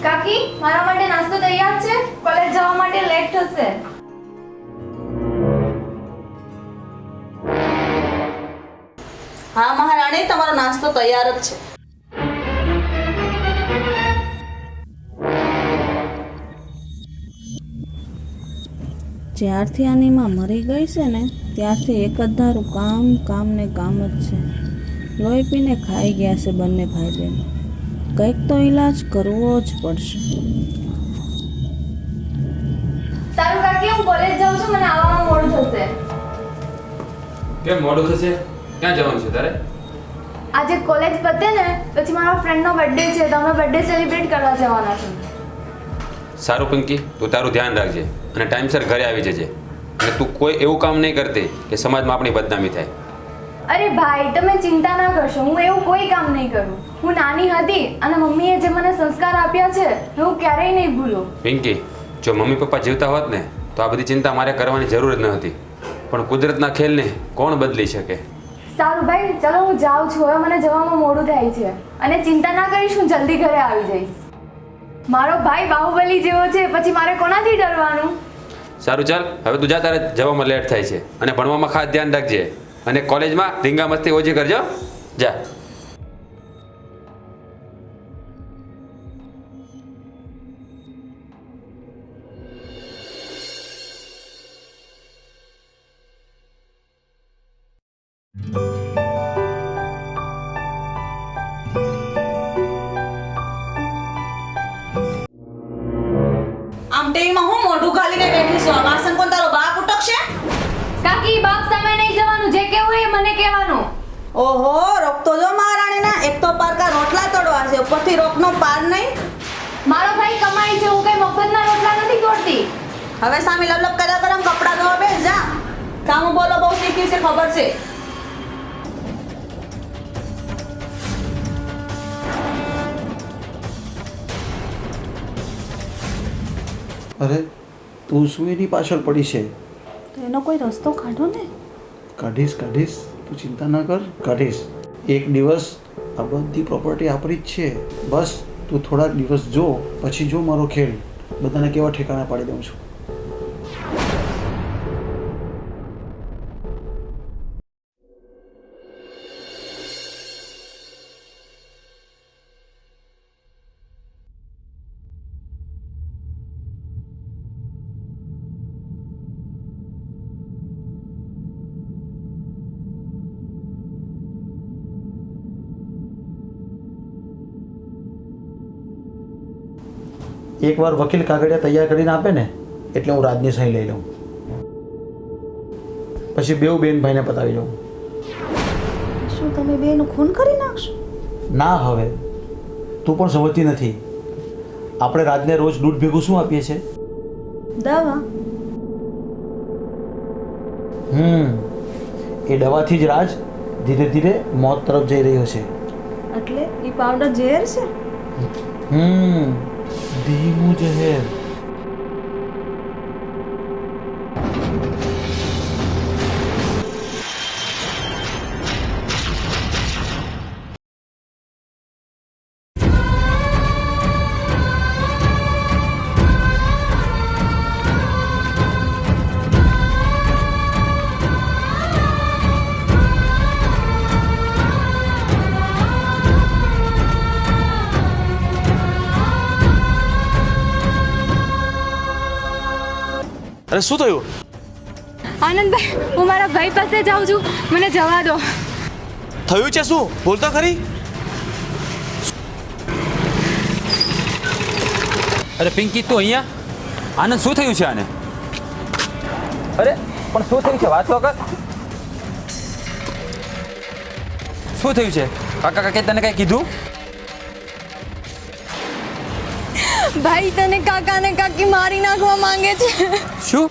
કાકી મારા માટે નાસ્તો તૈયાર છે, કોલેજ જવા માટે લેટ થશે. હા મહારાણી, તમારો નાસ્તો તૈયાર જ છે. જ્યારથી આની માં મરી ગઈ છે ને ત્યારથી એક જ ધારું કામ કામ ને કામ જ છે. લોહી પીને ખાઈ ગયા છે બંને ભાઈ બહેન. કંઈક તો ઈલાજ કરવો જ પડશે. સારું કાકી, હું કોલેજ જાઉં છું, મને આવવામાં મોડું થશે. કેમ મોડું થશે? ક્યાં જવાનું છે તારે? આજે કોલેજ પતે ને પછી મારા ફ્રેન્ડનો બર્થડે છે, તો અમે બર્થડે સેલિબ્રેટ કરવા જવાના છે. સારું પિંકી, તું તારું ધ્યાન રાખજે અને ટાઈમસર ઘરે આવી જજે. અને તું કોઈ એવું કામ નહીં કરતી કે સમાજમાં આપણી બદનામી થાય. અરે ભાઈ, તમે ચિંતા ના કરશો, હું એવું કોઈ કામ નહીં કરું. હું નાની હતી અને મમ્મીએ જે મને સંસ્કાર આપ્યા છે હું ક્યારેય નહીં ભૂલું. પિંકી, જો મમ્મી પપ્પા જીવતા હોત ને તો આ બધી ચિંતા મારે કરવાની જરૂર જ ન હતી. પણ કુદરતના ખેલને કોણ બદલી શકે? સારું ભાઈ, ચલો હું જાઉં છું, હવે મને જવામાં મોડું થાય છે. અને ચિંતા ના કરીશ, હું જલ્દી ઘરે આવી જઈશ. મારો ભાઈ બાહુબલી જેવો છે, પછી મારે કોનાથી ડરવાનું? સારું ચાલ, હવે તું જા, તારે જવામાં લેટ થાય છે. અને ભણવામાં ખાસ ધ્યાન રાખજે અને કોલેજમાં ધીંગા મસ્તી ઓછી કરજો. જા. આમ ટીવીમાં હું મોઢું ગાલીને બેઠી છું? આ વાસણ કોણ તારો બાપ ઉટકશે? કાકી, બાપ સામે નહીં જવાનું, જે કેવું એ મને કહેવાનું. ઓહો, રોકતો જો મહારાણીના. એક તો પારકા રોટલા તોડવા છે, ઉપરથી રોકનો પાર નહીં. મારો ભાઈ કમાય છે, હું કઈ મફતના રોટલા નથી તોડતી. હવે સામે લપલપ કર્યા કરમ કપડા ધોવા બેસ જા. સામું બોલો બહુ શીખી છે, ખબર છે. અરે તું શું એની પાછળ પડી છે? તો એનો કોઈ રસ્તો કાઢો ને. કાઢીશ કાઢીશ, તું ચિંતા ના કર, કાઢીશ. એક દિવસ આ બધી પ્રોપર્ટી આપણી જ છે. બસ તું થોડાક દિવસ જો, પછી જો મારો ખેલ બધાને કેવા ઠેકાણા પાડી દઉં છું. એકવાર વકીલ કાગળિયા તૈયાર કરીને આપે ને એટલે હું રાજની સહી લઈ લઉં, પછી બેઉ બેન ભાઈને પતાવી લઉં. શું તમે બેનું ખૂન કરી નાખશો? ના, હવે તું પણ સમજતી નથી. આપણે રાજને રોજ દૂધ ભેગું શું આપીએ છીએ? દવા. એ દવાથી જ રાજ ધીરે ધીરે મોત તરફ જઈ રહ્યો છે. એટલે એ પાવડર ઝેર છે? ધીમું જહેર. અરે શું થયું? આનંદભાઈ, હું મારા ભાઈ પાસે જાઉં છું, મને જવા દો. થયું છે શું? બોલતો ખરી. અરે પિંકી, તું અહીંયા? આનંદ, શું થયું છે આને? અરે પણ શું થયું છે? વાત તો કર. શું થયું છે? કાકા કાકે તને કઈ કીધું? ભાઈ, તને કાકા ને કાકી મારી નાખવા માંગે છે. શું?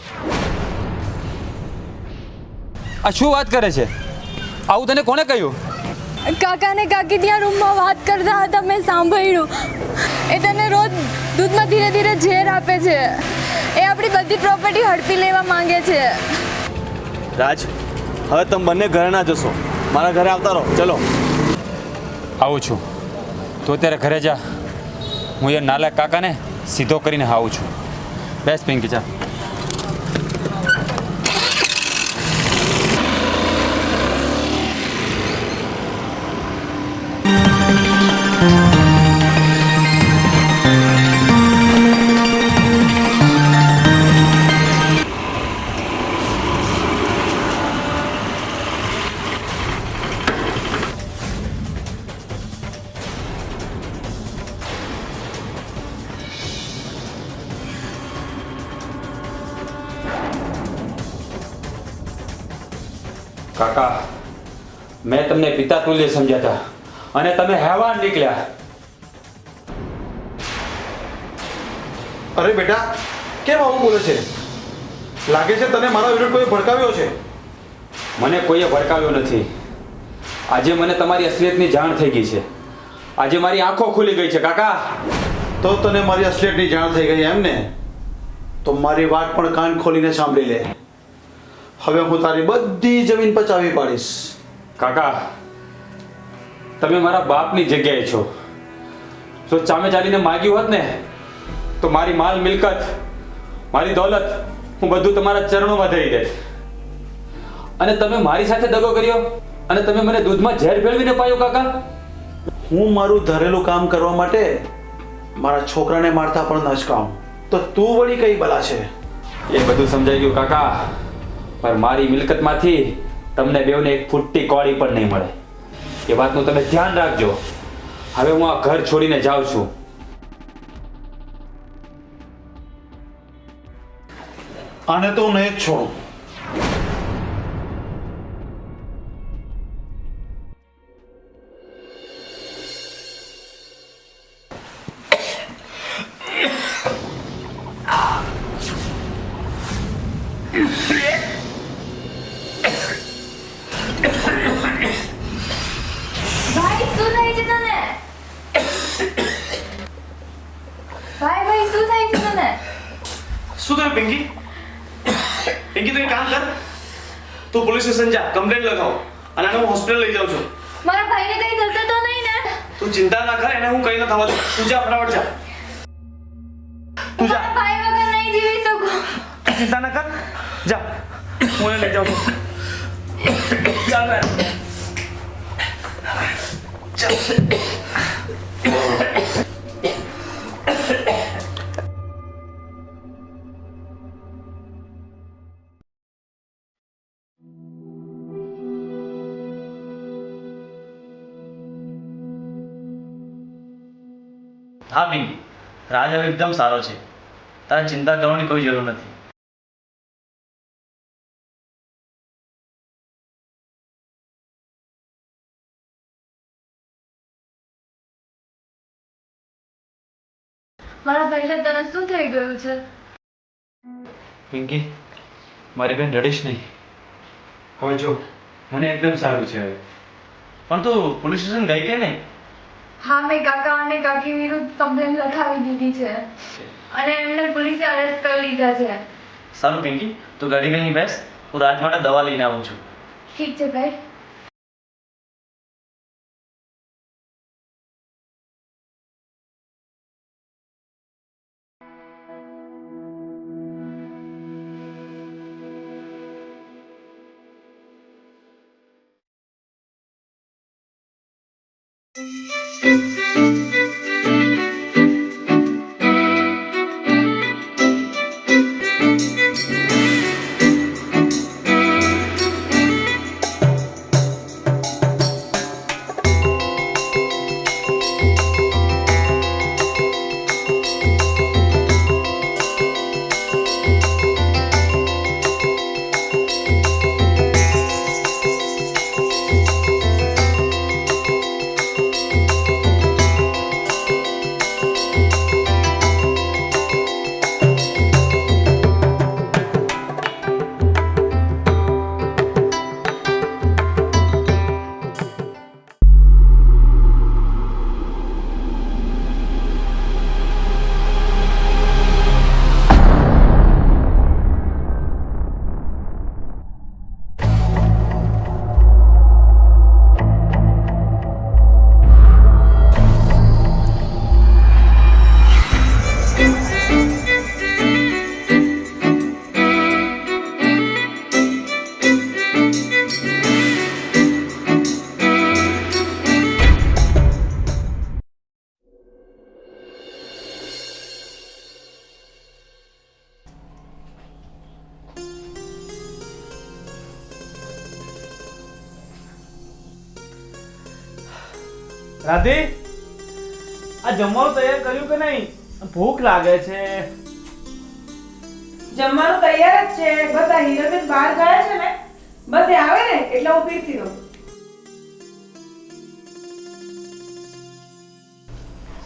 આ શું વાત કરે છે? આવું તને કોણે કહ્યું? કાકા ને કાકી ત્યાં રૂમમાં વાત કરતા હતા, મેં સાંભળ્યું. એ તને રોજ દૂધમાં ધીરે ધીરે ઝેર આપે છે. એ આપણી બધી પ્રોપર્ટી હડપી લેવા માંગે છે. રાજ, હવે તમે બંને ઘરે ના જશો, મારા ઘરે આવતા રહો. ચલો. આવું છું. તો અત્યારે ઘરે જા હું એ નાલાયક કાકાને સીધો કરીને આવું છું. બેસ પિંકી, ચા. કાકા, મેં તમને પિતા તુલ્ય સમજ્યા હતા અને તમે હેવાન નીકળ્યા. અરે બેટા, કેમ આવું બોલે છે? લાગે છે તને મારા વિરુદ્ધ કોઈ ભડકાવ્યો છે. મને કોઈએ ભડકાવ્યો નથી. આજે મને તમારી અસલિયતની જાણ થઈ ગઈ છે. આજે મારી આંખો ખુલી ગઈ છે કાકા. તો તને મારી અસલિયતની જાણ થઈ ગઈ એમ ને? તો મારી વાત પણ કાન ખોલીને સાંભળી લે. હવે હું તારી બધી જમીન પચાવી પાડીશ. કાકા, તમે મારા બાપની જગ્યાએ છો. જો સામે ચાલીને માગ્યું હોત ને તો મારી માલ મિલકત, મારી દોલત હું બધું તમારા ચરણોમાં ધરી દેત. અને તમે મારી સાથે દગો કર્યો અને તમે મને દૂધમાં ઝેર ભેળવીને પાયો કાકા. હું મારું ધરેલું કામ કરવા માટે મારા છોકરાને મારતા પણ ન જ કામ, તો તું વળી કઈ બલા છે? એ બધું સમજાઈ ગયું કાકા, પણ મારી મિલકતમાંથી તમને બેવને એક ફૂટતી કોળી પણ નહીં મળે. એ વાતનું તમે ધ્યાન રાખજો. હવે હું આ ઘર છોડીને જાઉં છું. આને તો હું નહીં જ છોડું. ભાઈ શું થાય છે તને? ભાઈ શું થાય છે તને? શું થયું પિંકી? પિંકી, તું એક કામ કર, તું પોલીસ સ્ટેશન જા, કમ્પ્લેન્ટ લખાવ અને આને હું હોસ્પિટલ લઈ જાઉં છું. મારા ભાઈને કઈ થશે તો નહીં ને? તું ચિંતા ના કર, એને હું કઈ ન થવા દઉં. તું જા, ફટાફટ જા. તું જા. મારા ભાઈ વગર નહીં જીવી શકું. ચિંતા ના કર, જા, હું એને લઈ જાઉં છું. ચાલ ભાઈ. ચાલ. હા પિંકી, રાજ હવે એકદમ સારો છે. તારે ચિંતા કરવાની કોઈ જરૂર નથી. મારા ભાઈને તને શું થઈ ગયું છે? પિંકી, મારી બેન રડીશ નહીં. હવે જો મને એકદમ સારું છે હવે. પણ તું પોલીસ સ્ટેશન ગઈ કે નહીં? હા, મેં કાકા અને કાકી વિરુદ્ધ કમ્પ્લેન લખાવી દીધી છે અને એમને પોલીસે અરેસ્ટ કરી લીધા છે. સારું પિંકી, તું ગાડી કहीं બેસ, હું રાજ માટે દવા લઈને આવું છું. ઠીક છે ભાઈ. રાધે, આ જમવાનું તૈયાર કર્યું કે નહીં? ભૂખ લાગે છે. જમવાનું તૈયાર જ છે. બસ આ હીરાબેન બહાર ગયા છે ને, બસ એ આવે ને એટલે હું પીરસી દઉં.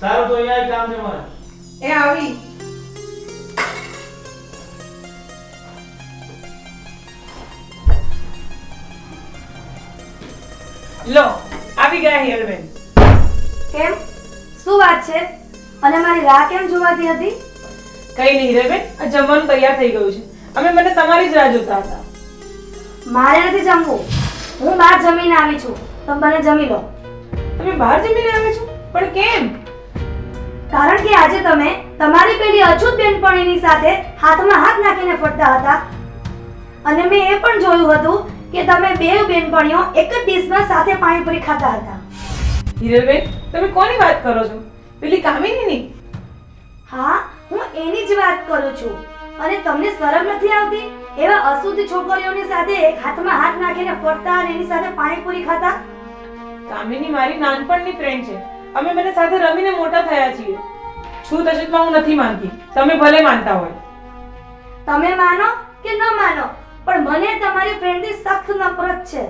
સારું, તો અહીંયા એક કામ છે મારે. એ આવી. લો આવી ગયા હીરાબેન. કેમ, શું વાત છે? અને મારી રાહ કેમ જોવાતી હતી? કઈ નહીં હીરાબેન, આ જમવાનું તૈયાર થઈ ગયું છે. અમે મને તમારી જ રાહ જોતા હતા. મારે નથી જમવું, હું બહાર જમીને આવી છું. તમે મને જમી લો. તમે બહાર જમીને આવે છો? પણ કેમ? કારણ કે આજે તમે તમારી પેલી અછૂત બેનપણીની સાથે હાથમાં હાથ નાખીને ફરતા હતા અને મેં એ પણ જોયું હતું કે તમે બે બેનપણીઓ એક જ ડીશમાં સાથે પાણીપુરી ખાતા હતા. હિરલબેન, તમે કોની વાત કરો છો? પેલી કામિનીની? હા, હું એની જ વાત કરું છું. અને તમને શરમ નથી આવતી એવા અશુદ્ધ છોકરીઓની સાથે એક હાથમાં હાથ નાખીને ફરતા અને એની સાથે પાણીપુરી ખાતા? કામિની મારી નાનપણની ફ્રેન્ડ છે. અમે મને સાથે રમીને મોટા થયા છીએ. છૂત અછૂતમાં હું નથી માનતી. તમે ભલે માનતા હોય. તમે માનો કે ન માનો, પણ મને તમારી ફ્રેન્ડની સખ્ત નફરત છે.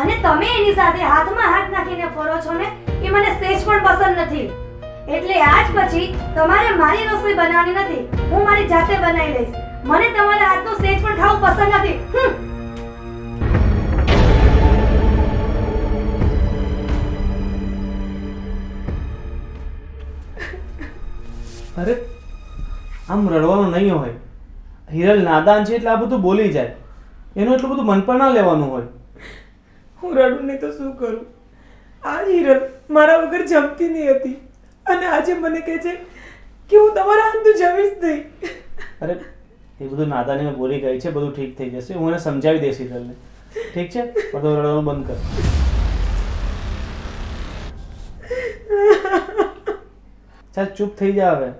અને તમે એની સાથે હાથમાં હાથ નાખીને ફરો છો ને, એ મને સહેજ પણ પસંદ નથી. એટલે આજ પછી તમારે મારી રસોઈ બનાવવાની નથી, હું મારી જાતે બનાવી લઈશ. મને તમારા હાથનું સહેજ પણ ખાવું પસંદ નથી. અરે, આમ રડવાનું નહીં હોય. હિરલ નાદાન છે એટલે આ બધું બોલી જાય. એનું એટલું બધું મન પર ના લેવાનું હોય. હું રડું નહીં તો શું કરું? આજ હિરલ મારા વગર જમતી નહીં હતી અને આજે મને કહે છે કે હું તમારા હાથનું જમીશ નહીં. અરે, એ બધું નાદાની મેં બોલી ગઈ છે, બધું ઠીક થઈ જશે. હું એને સમજાવી દઈશ હિરલને. ઠીક છે, બધું રડવાનું બંધ કર. ચાલ, ચૂપ થઈ જા હવે.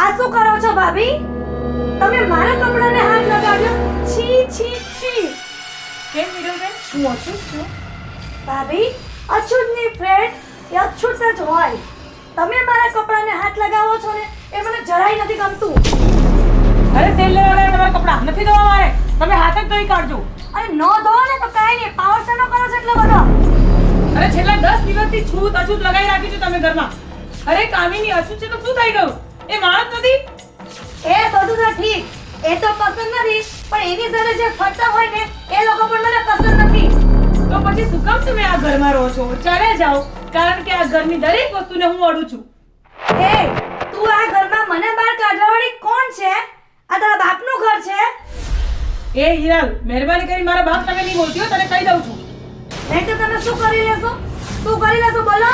આ શું કરો છો ભાભી? તમે મારા કપડાને હાથ લગાવ્યો. છી છી છી. કેમ હિરલબેન, હું અછૂત છું? ભાભી, અછૂતની ફ્રેન્ડ એ અછૂત જ હોય. તમે મારા કપડાને હાથ લગાવો છો ને, એ મને જરાય નથી ગમતું. અરે, તેલ લેવા ગયા તમારા કપડા નથી ધોવા મારે. તમે હાથ જ ધોઈ કાઢજો. અરે નો ધોવો ને તો કાઈ નહીં, પાવર શેનો કરો છો એટલો બધો? અરે, છેલ્લા 10 દિવસથી છૂત અછૂત લગાવી રાખી છે તમે ઘરમાં. અરે કામિની, અછૂત છે તો શું થઈ ગયું? એ માણસ નથી? એ બધું તો ઠીક, એ તો પસંદ નથી, પણ એની સાથે જે ફરતા હોય ને એ લોકો પણ મને પસંદ નથી. તો પછી શું કામ તમે આ ઘરમાં રહો છો? ચાલે જાઓ, કારણ કે આ ઘરની દરેક વસ્તુને હું અડું છું. એ તું આ ઘરમાં મને બહાર કાઢવાવાળી કોણ છે? આ તારા બાપનું ઘર છે? એ હિરલ, મહેરબાની કરી મારા બાપ સામે નહીં બોલતી હો, તને કહી દઉં છું. નહીં તો તમે શું કરી લેશો? શું કરી લેશો બોલો?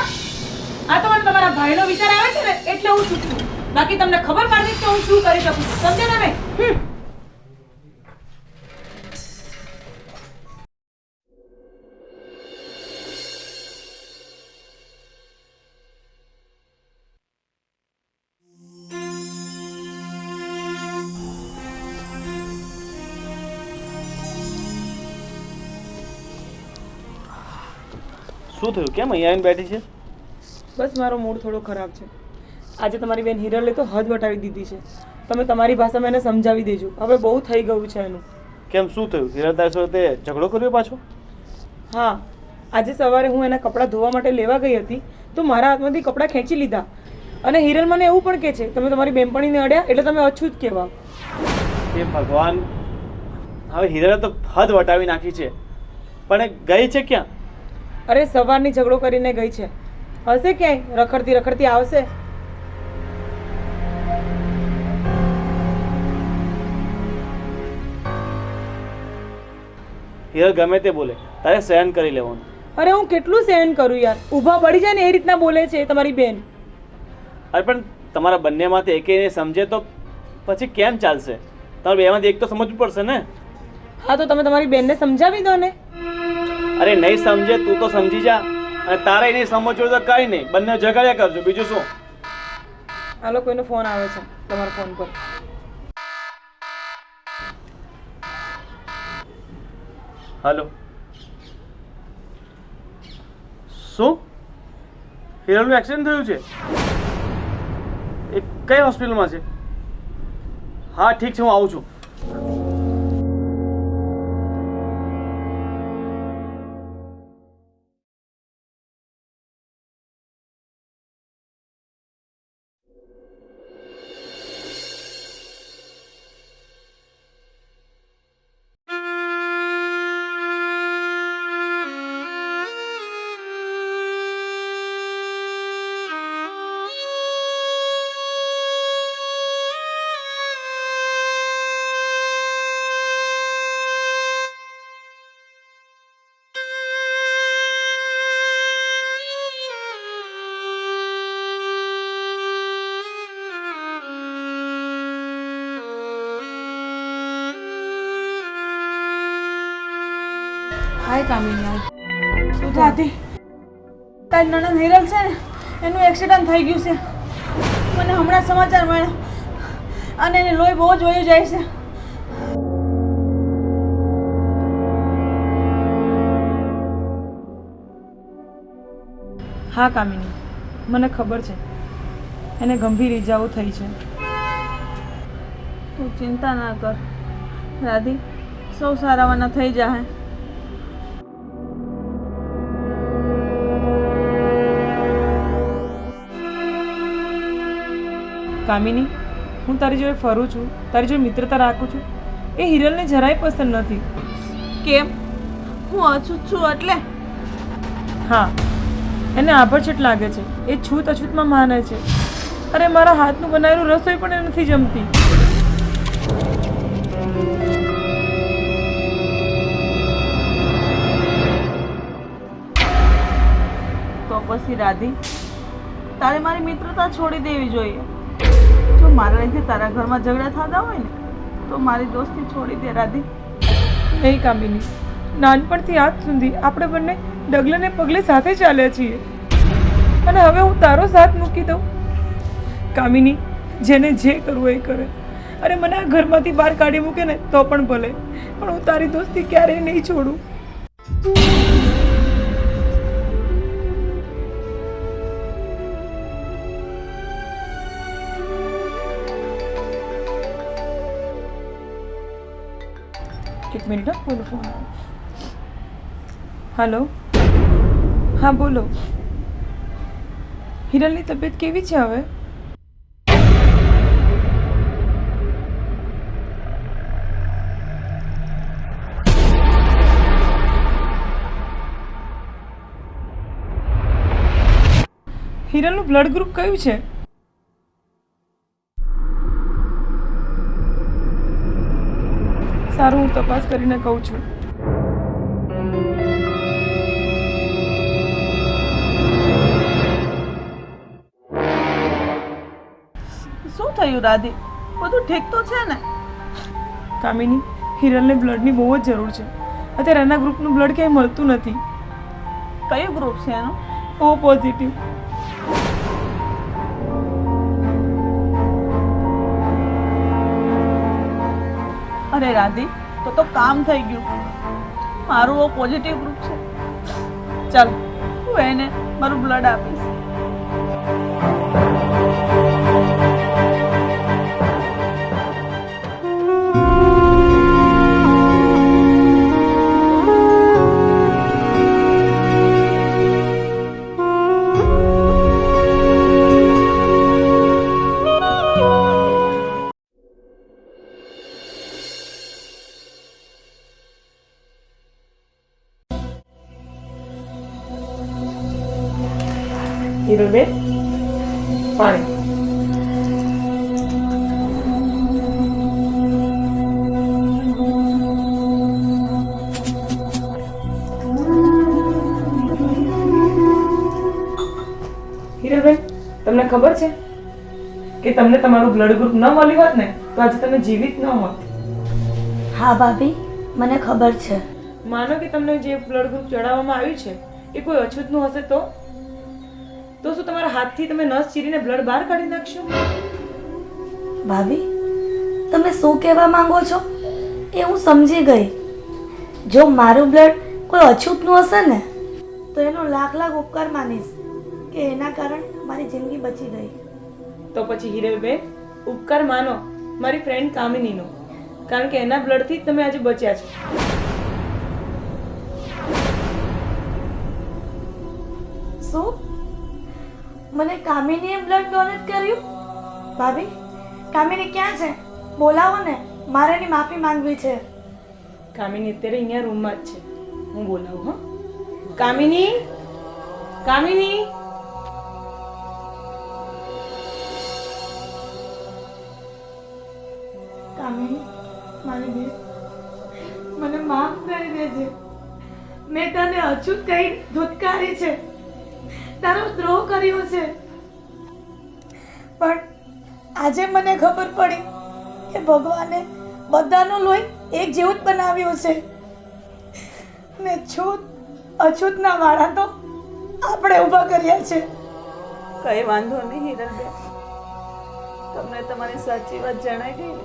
આ તો મને તમારા ભાઈનો વિચાર આવે છે ને એટલે હું ચૂપ છું. બાકી તમને ખબર પડતી કે હું શું કરી શકું છું. સમજ્યા તમે? શું થયું? કેમ અહીંયા આવીને બેઠી છે? બસ મારો મૂડ થોડો ખરાબ છે. આજે તમારી બેન હિરલે તો હદ વટાવી દીધી છે. તમે તમારી ભાષામાં એને સમજાવી દેજો. હવે બહુ થઈ ગયું છે એનું. કેમ, શું થયું? હિરલ તારી સાથે ઝઘડો કર્યો પાછો? હા, આજે સવારે હું એના કપડાં ધોવા માટે લેવા ગઈ હતી તો મારા હાથમાંથી કપડાં ખેંચી લીધા અને હિરલ મને એવું પણ કહે છે તમે તમારી બેનપણીને અડ્યા એટલે તમે અછૂત કહેવા. હે ભગવાન, હવે હિરલે તો હદ વટાવી નાખી છે, પણ એ ગઈ છે ક્યાં? અરે, સવારની ઝઘડો કરીને ગઈ છે. હશે ક્યાંય, રખડતી રખડતી આવશે. હિરલ ગમે તે બોલે, તારે સહન કરી લેવાનું. અરે, હું કેટલું સહન કરું યાર. ઊભા પડી જાય ને એ રીતના બોલે છે તમારી બેન. અરે પણ તમારા બંનેમાંથી એકેયને સમજે તો પછી કેમ ચાલશે? તમારે બેમાંથી એક તો સમજવું પડશે ને. હા, તો તમે તમારી બેનને સમજાવી દો ને. અરે નહીં સમજે તું તો સમજી જા. અને તારે એની સમજવું તો કઈ નહીં, બંને ઝઘડ્યા કરજો, બીજું શું. હાલો, કોઈનો ફોન આવે છે તમારા ફોન પર. હાલો, શું હિરલનું એક્સિડન્ટ થયું છે? એ કઈ હોસ્પિટલમાં છે? હા ઠીક છે, હું આવું છું. હાય કામિની, શું થતી? તારી નણંદ હિરલ છે ને, એનું એક્સિડન્ટ થઈ ગયું છે. મને હમણાં સમાચાર મળ્યા અને એને લોહી બહુ જ વયું જાય છે. હા કામિની, મને ખબર છે એને ગંભીર ઈજાઓ થઈ છે. તું ચિંતા ના કર રાધી, સૌ સારાવાના થઈ જાય. કામિની, હું તારી જોડે ફરું છું, તારી જોડે મિત્રતા રાખું છું, એ હિરલને જરાય પસંદ નથી. કેમ? હું અછૂત છું એટલે? હા, એને આભડછટ લાગે છે, એ છૂત અછૂતમાં માને છે. અરે મારા હાથનું બનાવેલું રસોઈ પણ એ નથી જમતી. તો પછી રાધી, તારે મારી મિત્રતા છોડી દેવી જોઈએ. જો મારા લીધે તારા ઘરમાં ઝઘડા થતા હોય ને તો મારી દોસ્તી છોડી દે રાધી. નહીં કામિની, નાનપણથી આજ સુધી આપણે બંને ડગલે ને પગલે સાથે ચાલ્યા છીએ અને હવે હું તારો સાથ મૂકી દઉં? કામિની, જેને જે કરવું એ કરે. અરે મને આ ઘરમાંથી બહાર કાઢી મૂકે ને તો પણ ભલે, પણ હું તારી દોસ્તી ક્યારેય નહીં છોડું. એક મિનિટ, બોલો ફોન. હેલો, હા બોલો. હિરલની તબિયત કેવી છે હવે? હિરલનું બ્લડ ગ્રુપ કયું છે? સારું, હું તપાસ કરીને કહું છું. શું થયું રાધી? બધું ઠીક તો છે ને? કામિની, હિરલને બ્લડની બહુ જ જરૂર છે. અત્યારે એના ગ્રુપનું બ્લડ ક્યાંય મળતું નથી. કયું ગ્રુપ છે એનું? ઓ પોઝિટિવ. અરે રાધી, તો કામ થઈ ગયું. મારું ઓ પોઝિટિવ ગ્રુપ છે. ચાલ, હું એને મારું બ્લડ આપીશ. હિરલબેન, પાણી. હિરલબેન, તમને ખબર છે કે તમને તમારું બ્લડ ગ્રુપ ન મળ્યું હોત ને તો આજે તમે જીવિત ન હોત. હા ભાભી, મને ખબર છે. માનો કે તમને જે બ્લડ ગ્રુપ ચડાવવામાં આવ્યું છે એ કોઈ અછૂતનું હશે તો શું તમારા હાથથી તમે નસ ચીરીને બ્લડ બહાર કાઢી નાખશો? ભાભી, તમે શું કહેવા માંગો છો એ હું સમજી ગઈ. જો મારું બ્લડ કોઈ અછૂતનું હશે ને તો એનો લાખ લાખ ઉપકાર માનીશ કે એના કારણે મારી જિંદગી બચી ગઈ. તો પછી હિરલબેન, ઉપકાર માનો મારી ફ્રેન્ડ કામિનીનો, કારણ કે એના બ્લડથી જ તમે આજે બચ્યા છો. શું મને કામિનીએ બ્લડ ડોનેટ કર્યું? ભાભી, કામિની ક્યાં છે? બોલાવો ને, મારે એની માફી માંગવી છે. કામિની અત્યારે અહીંયા રૂમમાં જ છે, હું બોલાવું. હા, કામિની, કામિની. કામિની, મારી બેન, મને માફ કરી દેજે. મેં તને અછૂત કહી ધુતકારી છે, તારો દ્રોહ કર્યો છે. પણ આજે મને ખબર પડી કે ભગવાને બધાનું લોહી એક જેવું જ બનાવ્યું છે ને છૂત અછૂતના વાળા તો આપણે ઊભા કર્યા છે. કઈ વાંધો નહીં હિરલબેન, તમને તમારી સાચી વાત જણાઈ ગઈ ને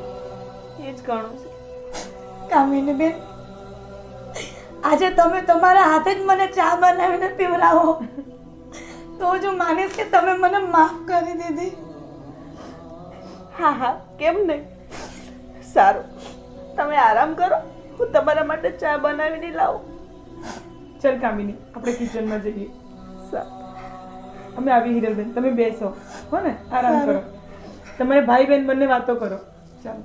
એ જ ઘણું છે. કામિની બેન, આજે તમે તમારા હાથે જ મને ચા બનાવીને પીવડાવો તો જ હું માનીશ કે તમે મને માફ કરી દીધી. હા હા, કેમ નહીં. સારું, તમે આરામ કરો, હું તમારા માટે ચા બનાવીને લાવું. ચલ કામિની, આપણે કિચનમાં જઈએ. અમે આવી હિરલબેન, તમે બેસો હો ને, આરામ કરો. તમારે ભાઈ બહેન બંને વાતો કરો. ચાલો.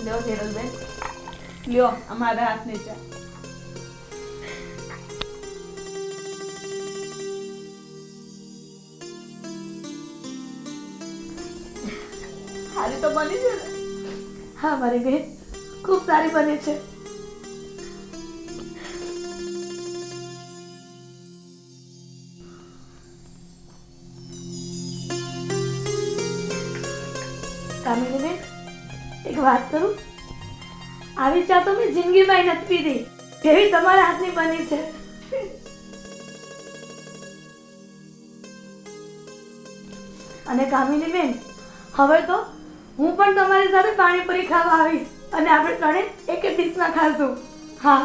લ્યો હિરલબેન, લ્યો અમારા હાથની ચા. સારી તો બની છે ને? હા મારી બેન, ખૂબ સારી બની છે. કામિની બેન, એક વાત કરું, આવી ચા તો મેં જિંદગીમાં નથી પીધી જેવી તમારા હાથની બની છે. અને કામિની બેન, હવે તો હું પણ તમારી સાથે પાણીપુરી ખાવા આવીશ અને આપણે ત્રણે એક જ ડીશમાં ખાશું. હા.